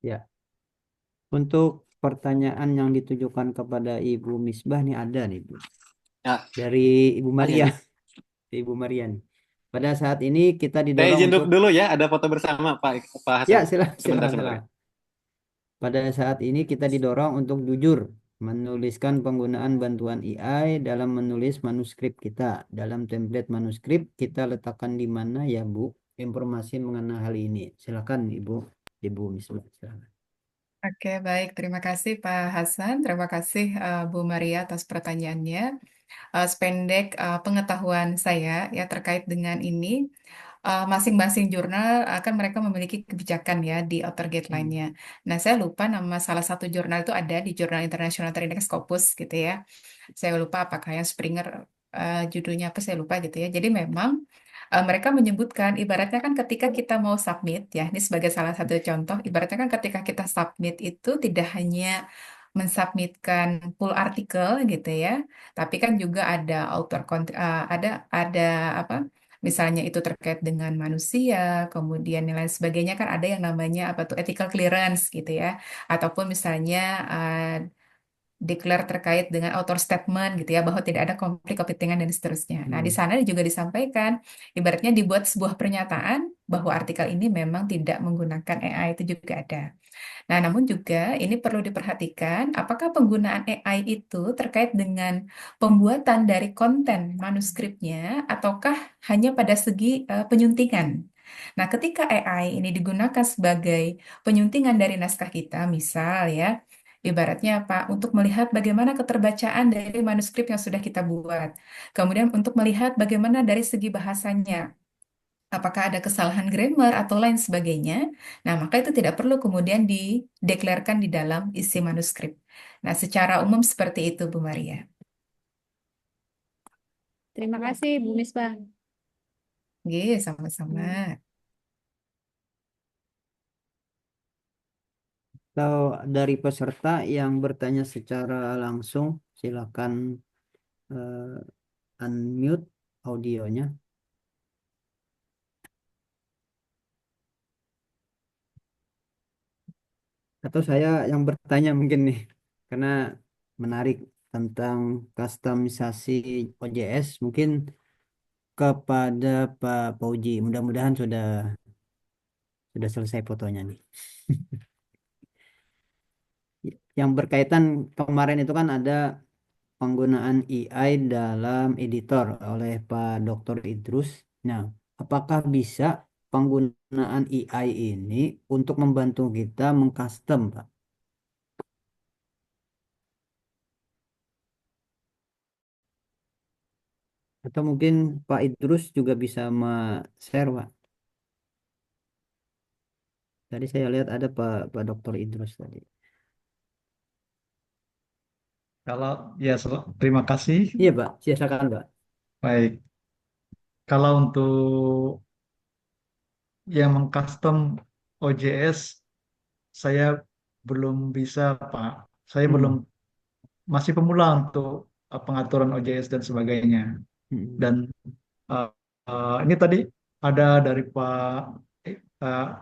Ya, untuk pertanyaan yang ditujukan kepada Ibu Misbah nih ada nih Bu. Ya, Dari Ibu tanya Maria, nih. Ibu Maria nih. Pada saat ini kita Saya didorong izin untuk dulu ya, ada foto bersama Pak ya Hasan. silakan Sebentar, silakan sebentar. silakan. Pada saat ini kita didorong untuk jujur menuliskan penggunaan bantuan AI dalam menulis manuskrip kita. Dalam template manuskrip kita letakkan di mana ya Bu informasi mengenai hal ini. Silakan Ibu Misbah. Silakan. Oke, baik. Terima kasih Pak Hasan. Terima kasih Bu Maria atas pertanyaannya. Sependek pengetahuan saya ya terkait dengan ini, masing-masing jurnal akan mereka memiliki kebijakan ya di outer guideline-nya. Nah, saya lupa nama salah satu jurnal itu ada di Jurnal International Training Scopus gitu ya. Saya lupa apakah yang Springer, judulnya apa saya lupa gitu ya. Jadi memang mereka menyebutkan ibaratnya kan ketika kita mau submit ya, ini sebagai salah satu contoh, ibaratnya kan ketika kita submit itu tidak hanya mensubmitkan full artikel gitu ya, tapi kan juga ada ada apa? Misalnya itu terkait dengan manusia, kemudian yang lain sebagainya kan ada yang namanya apa tuh ethical clearance gitu ya, ataupun misalnya declare terkait dengan author statement gitu ya bahwa tidak ada konflik kepentingan dan seterusnya. Nah, di sana juga disampaikan ibaratnya dibuat sebuah pernyataan bahwa artikel ini memang tidak menggunakan AI itu juga ada. Nah, namun juga ini perlu diperhatikan apakah penggunaan AI itu terkait dengan pembuatan dari konten manuskripnya ataukah hanya pada segi penyuntingan. Nah, ketika AI ini digunakan sebagai penyuntingan dari naskah kita, misal ya, ibaratnya apa? Untuk melihat bagaimana keterbacaan dari manuskrip yang sudah kita buat. Kemudian untuk melihat bagaimana dari segi bahasanya, apakah ada kesalahan grammar atau lain sebagainya. Nah, maka itu tidak perlu kemudian dideklarkan di dalam isi manuskrip. Nah, secara umum seperti itu, Bu Maria. Terima kasih, Bu Misbah. Oke, sama-sama. Atau dari peserta yang bertanya secara langsung, silakan unmute audionya. Atau saya yang bertanya mungkin nih, karena menarik tentang customisasi OJS, mungkin kepada Pak Pauji. Mudah-mudahan sudah selesai fotonya nih. Yang berkaitan kemarin itu kan ada penggunaan AI dalam editor oleh Pak Dr. Idrus. Nah, apakah bisa penggunaan AI ini untuk membantu kita mengcustom, Pak? Atau mungkin Pak Idrus juga bisa share, Pak. Tadi saya lihat ada Pak Dr. Idrus tadi. Kalau ya, terima kasih. Iya, Pak. Silakan, Pak. Baik, kalau untuk yang mengcustom OJS, saya belum bisa, Pak. Saya belum Hmm. masih pemula untuk pengaturan OJS dan sebagainya. Hmm. Dan uh, ini tadi ada dari Pak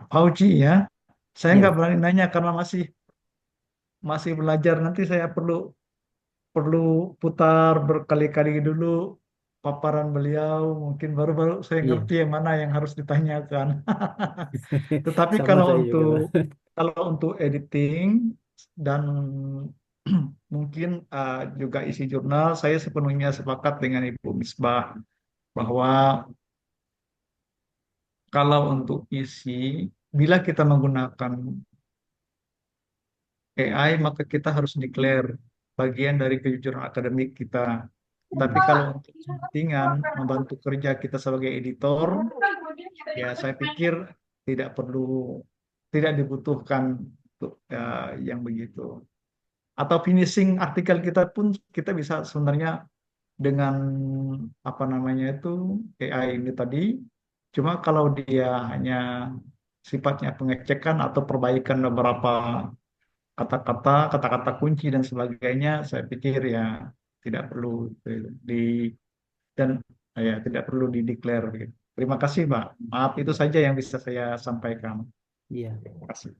Fauji ya, Saya nggak Ya. berani nanya karena masih masih belajar. Nanti saya perlu perlu putar berkali-kali dulu paparan beliau. Mungkin baru-baru saya Iya. ngerti yang mana yang harus ditanyakan. Tetapi Sama saya juga, Pak. kalau untuk editing dan mungkin juga isi jurnal, saya sepenuhnya sepakat dengan Ibu Misbah bahwa kalau untuk isi, bila kita menggunakan AI, maka kita harus declare bagian dari kejujuran akademik kita. Tapi kalau untuk kepentingan membantu kerja kita sebagai editor, ya saya pikir tidak perlu, tidak dibutuhkan untuk yang begitu. Atau finishing artikel kita pun kita bisa sebenarnya dengan apa namanya itu AI ini tadi. Cuma kalau dia hanya sifatnya pengecekan atau perbaikan beberapa kata-kata kunci dan sebagainya, saya pikir ya tidak perlu di dan ya tidak perlu dideklar gitu. Terima kasih, Pak. Maaf itu saja yang bisa saya sampaikan. Iya. Terima kasih.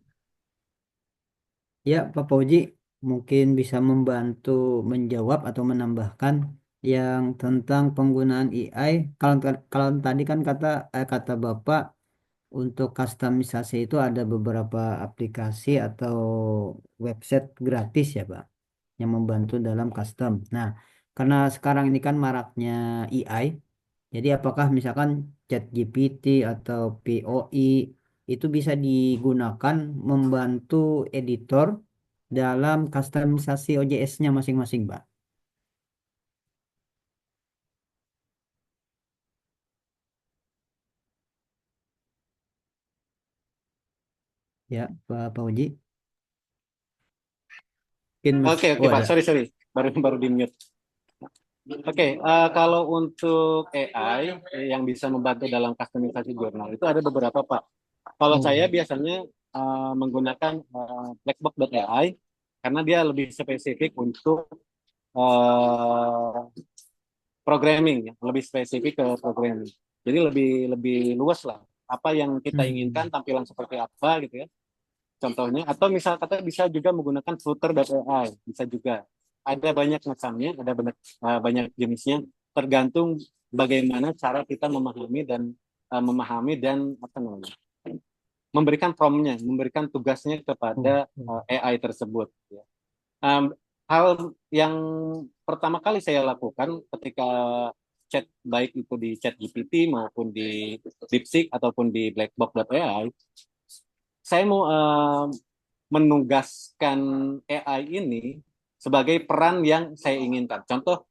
Ya, Pak Fauzi mungkin bisa membantu menjawab atau menambahkan yang tentang penggunaan AI. Kalau tadi kan kata Bapak untuk customisasi itu ada beberapa aplikasi atau website gratis ya, Pak, yang membantu dalam custom. Nah, karena sekarang ini kan maraknya AI, jadi apakah misalkan ChatGPT atau POI itu bisa digunakan membantu editor dalam customisasi OJS-nya masing-masing, Pak? Ya, Pak Fauzi. Mungkin Oke, oke oh Pak, ada. sorry, sorry. Baru baru di mute. Oke, kalau untuk AI yang bisa membantu dalam customisasi jurnal itu ada beberapa Pak. Kalau Oh, saya biasanya menggunakan blackbox.ai karena dia lebih spesifik untuk eh, programming, ya, lebih spesifik ke programming. Jadi lebih lebih luas lah. Apa yang kita hmm. inginkan tampilan seperti apa gitu ya. Contohnya, atau misal kata bisa juga menggunakan flutter.ai, bisa juga. Ada banyak macamnya, ada banyak jenisnya, tergantung bagaimana cara kita memahami dan apa namanya, memberikan prompt-nya, memberikan tugasnya Oh, kepada oh. AI tersebut. Ya. Hal yang pertama kali saya lakukan ketika chat baik itu di chat GPT maupun di DeepSeek ataupun di blackbox.ai, saya mau menugaskan AI ini sebagai peran yang saya inginkan. Contoh,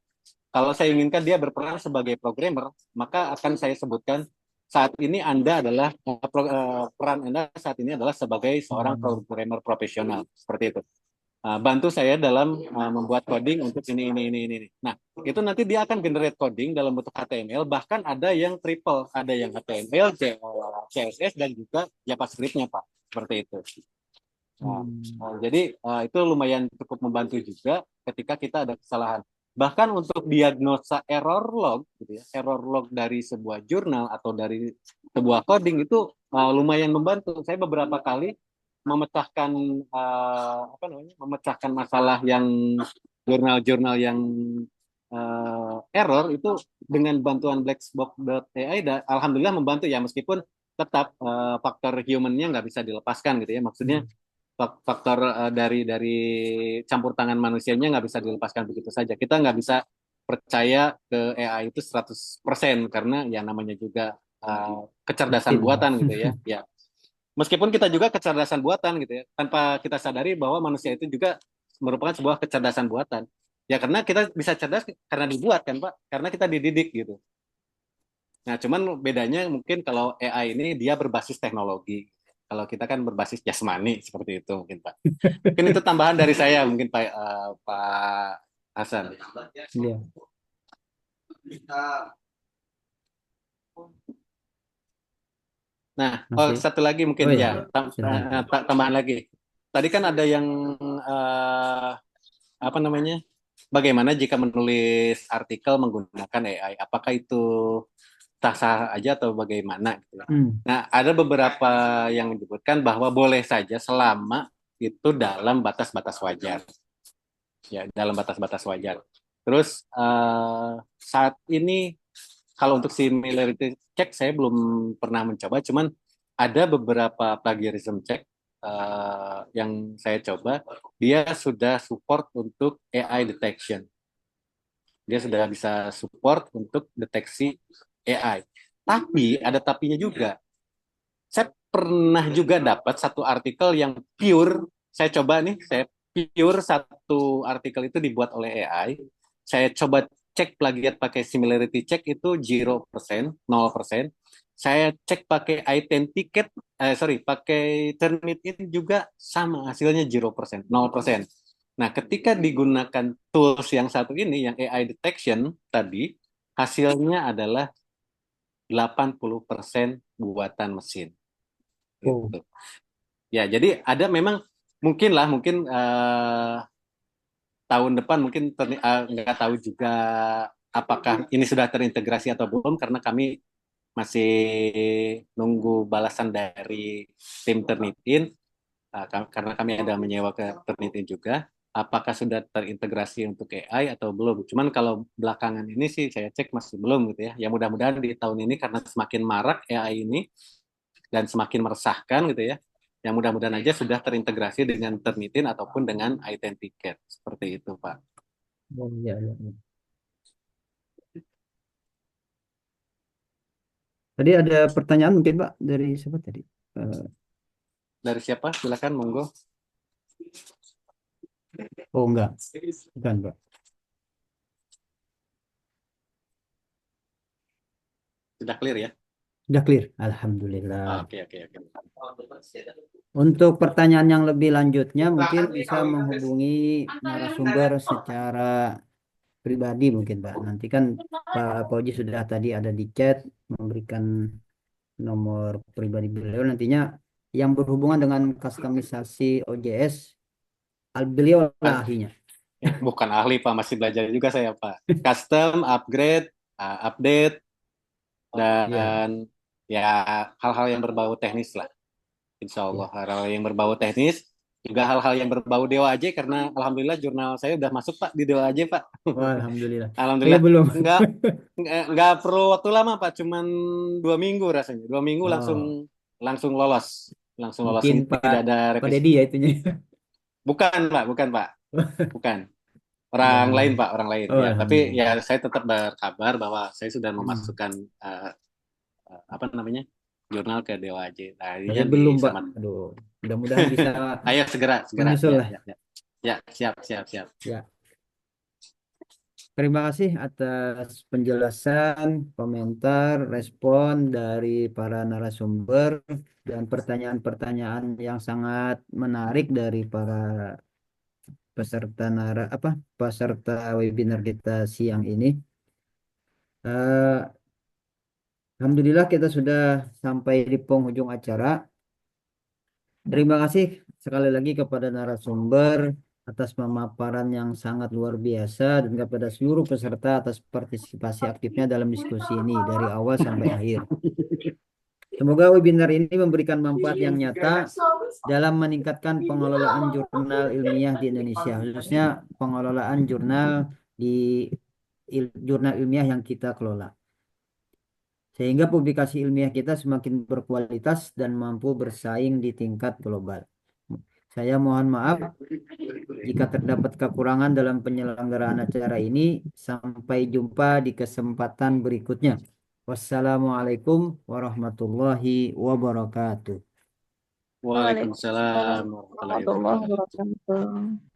kalau saya inginkan dia berperan sebagai programmer, maka akan saya sebutkan saat ini Anda adalah peran Anda saat ini adalah sebagai seorang Hmm. programmer profesional, seperti itu. Bantu saya dalam membuat coding untuk ini. Nah, itu nanti dia akan generate coding dalam bentuk HTML, bahkan ada yang triple, ada yang HTML, CSS, dan juga JavaScript-nya, Pak. Seperti itu. Nah, Hmm. jadi itu lumayan cukup membantu juga ketika kita ada kesalahan. Bahkan untuk diagnosa error log, gitu ya, error log dari sebuah jurnal atau dari sebuah coding itu lumayan membantu. Saya beberapa kali memecahkan memecahkan masalah yang jurnal-jurnal yang error itu dengan bantuan blackbox.ai. Alhamdulillah membantu ya, meskipun tetap faktor humannya nggak bisa dilepaskan gitu ya. Maksudnya Hmm. faktor dari campur tangan manusianya nggak bisa dilepaskan begitu saja. Kita nggak bisa percaya ke AI itu 100% karena ya namanya juga kecerdasan Mesin. buatan gitu ya. Ya, meskipun kita juga kecerdasan buatan gitu ya, tanpa kita sadari bahwa manusia itu juga merupakan sebuah kecerdasan buatan. Ya karena kita bisa cerdas karena dibuat kan Pak, karena kita dididik gitu. Nah, cuman bedanya mungkin kalau AI ini dia berbasis teknologi. Kalau kita kan berbasis jasmani seperti itu mungkin Pak. Mungkin itu tambahan dari saya mungkin Pak Hasan. Iya. Nah, Masih. satu lagi mungkin Oh ya, ya, Pak. Silakan. tambahan lagi. Tadi kan ada yang eh, apa namanya? Bagaimana jika menulis artikel menggunakan AI? Apakah itu sah-sah aja atau bagaimana gitu ya. Hmm. Nah, ada beberapa yang menyebutkan bahwa boleh saja selama itu dalam batas-batas wajar. Ya, dalam batas-batas wajar. Terus saat ini kalau untuk similarity check saya belum pernah mencoba, cuman ada beberapa plagiarism check yang saya coba, dia sudah support untuk AI detection. Dia sudah bisa support untuk deteksi AI. Tapi ada tapinya juga. Saya pernah juga dapat satu artikel yang pure, saya coba nih, saya pure satu artikel itu dibuat oleh AI. Saya coba cek plagiat pakai similarity check itu 0%, 0%. Saya cek pakai authenticate, pakai Turnitin juga sama, hasilnya 0%, 0%. Nah, ketika digunakan tools yang satu ini, yang AI detection tadi, hasilnya adalah 80% buatan mesin. Oh. Gitu. Ya, jadi ada memang mungkin tahun depan mungkin nggak tahu juga apakah ini sudah terintegrasi atau belum karena kami masih nunggu balasan dari tim Turnitin karena kami ada menyewa ke Turnitin juga. Apakah sudah terintegrasi untuk AI atau belum? Cuman kalau belakangan ini sih saya cek masih belum gitu ya. Ya mudah-mudahan di tahun ini karena semakin marak AI ini dan semakin meresahkan gitu ya. Yang mudah-mudahan aja sudah terintegrasi dengan Turnitin ataupun dengan Authenticate. Seperti itu, Pak. Oh, iya, iya, iya. Tadi ada pertanyaan mungkin Pak dari siapa tadi? Dari siapa? Silakan, monggo. Oh enggak, bukan Pak. Sudah clear ya? Sudah clear, Alhamdulillah. Oke. Untuk pertanyaan yang lebih lanjutnya mungkin bisa menghubungi narasumber secara pribadi mungkin Pak. Nanti kan Pak Fauzi sudah tadi ada di chat memberikan nomor pribadi beliau. Nantinya yang berhubungan dengan customisasi OJS, beliau lah ahlinya. Bukan ahli, Pak. Masih belajar juga saya, Pak. Custom, upgrade, update, dan ya hal-hal yang berbau teknis lah. Insya Allah hal-hal yang berbau teknis. Juga hal-hal yang berbau Dewa aja karena alhamdulillah jurnal saya udah masuk Pak di Dewa aja Pak. Wah, alhamdulillah. Alhamdulillah. Saya belum. Nggak perlu waktu lama Pak, cuman 2 minggu rasanya. 2 minggu langsung lolos, Mungkin ini tidak ada Pak revisi. Dedi ya itunya. Bukan Pak, bukan. Orang lain Pak, orang lain. Oh, Ya, tapi alhamdulillah. ya saya tetap berkabar bahwa saya sudah memasukkan apa namanya jurnal ke Dewa aja. Nah, ini Saya yang belum Pak. disamat. Aduh, mudah-mudahan bisa Ayo segera. menyusul lah. Ya, siap. Ya. Terima kasih atas penjelasan, komentar, respon dari para narasumber dan pertanyaan-pertanyaan yang sangat menarik dari para peserta webinar kita siang ini. Alhamdulillah kita sudah sampai di penghujung acara. Terima kasih sekali lagi kepada narasumber atas pemaparan yang sangat luar biasa dan kepada seluruh peserta atas partisipasi aktifnya dalam diskusi ini dari awal sampai akhir. Semoga webinar ini memberikan manfaat yang nyata dalam meningkatkan pengelolaan jurnal ilmiah di Indonesia, khususnya pengelolaan jurnal ilmiah yang kita kelola. Sehingga publikasi ilmiah kita semakin berkualitas dan mampu bersaing di tingkat global. Saya mohon maaf jika terdapat kekurangan dalam penyelenggaraan acara ini. Sampai jumpa di kesempatan berikutnya. Wassalamualaikum warahmatullahi wabarakatuh. Waalaikumsalam warahmatullahi wabarakatuh.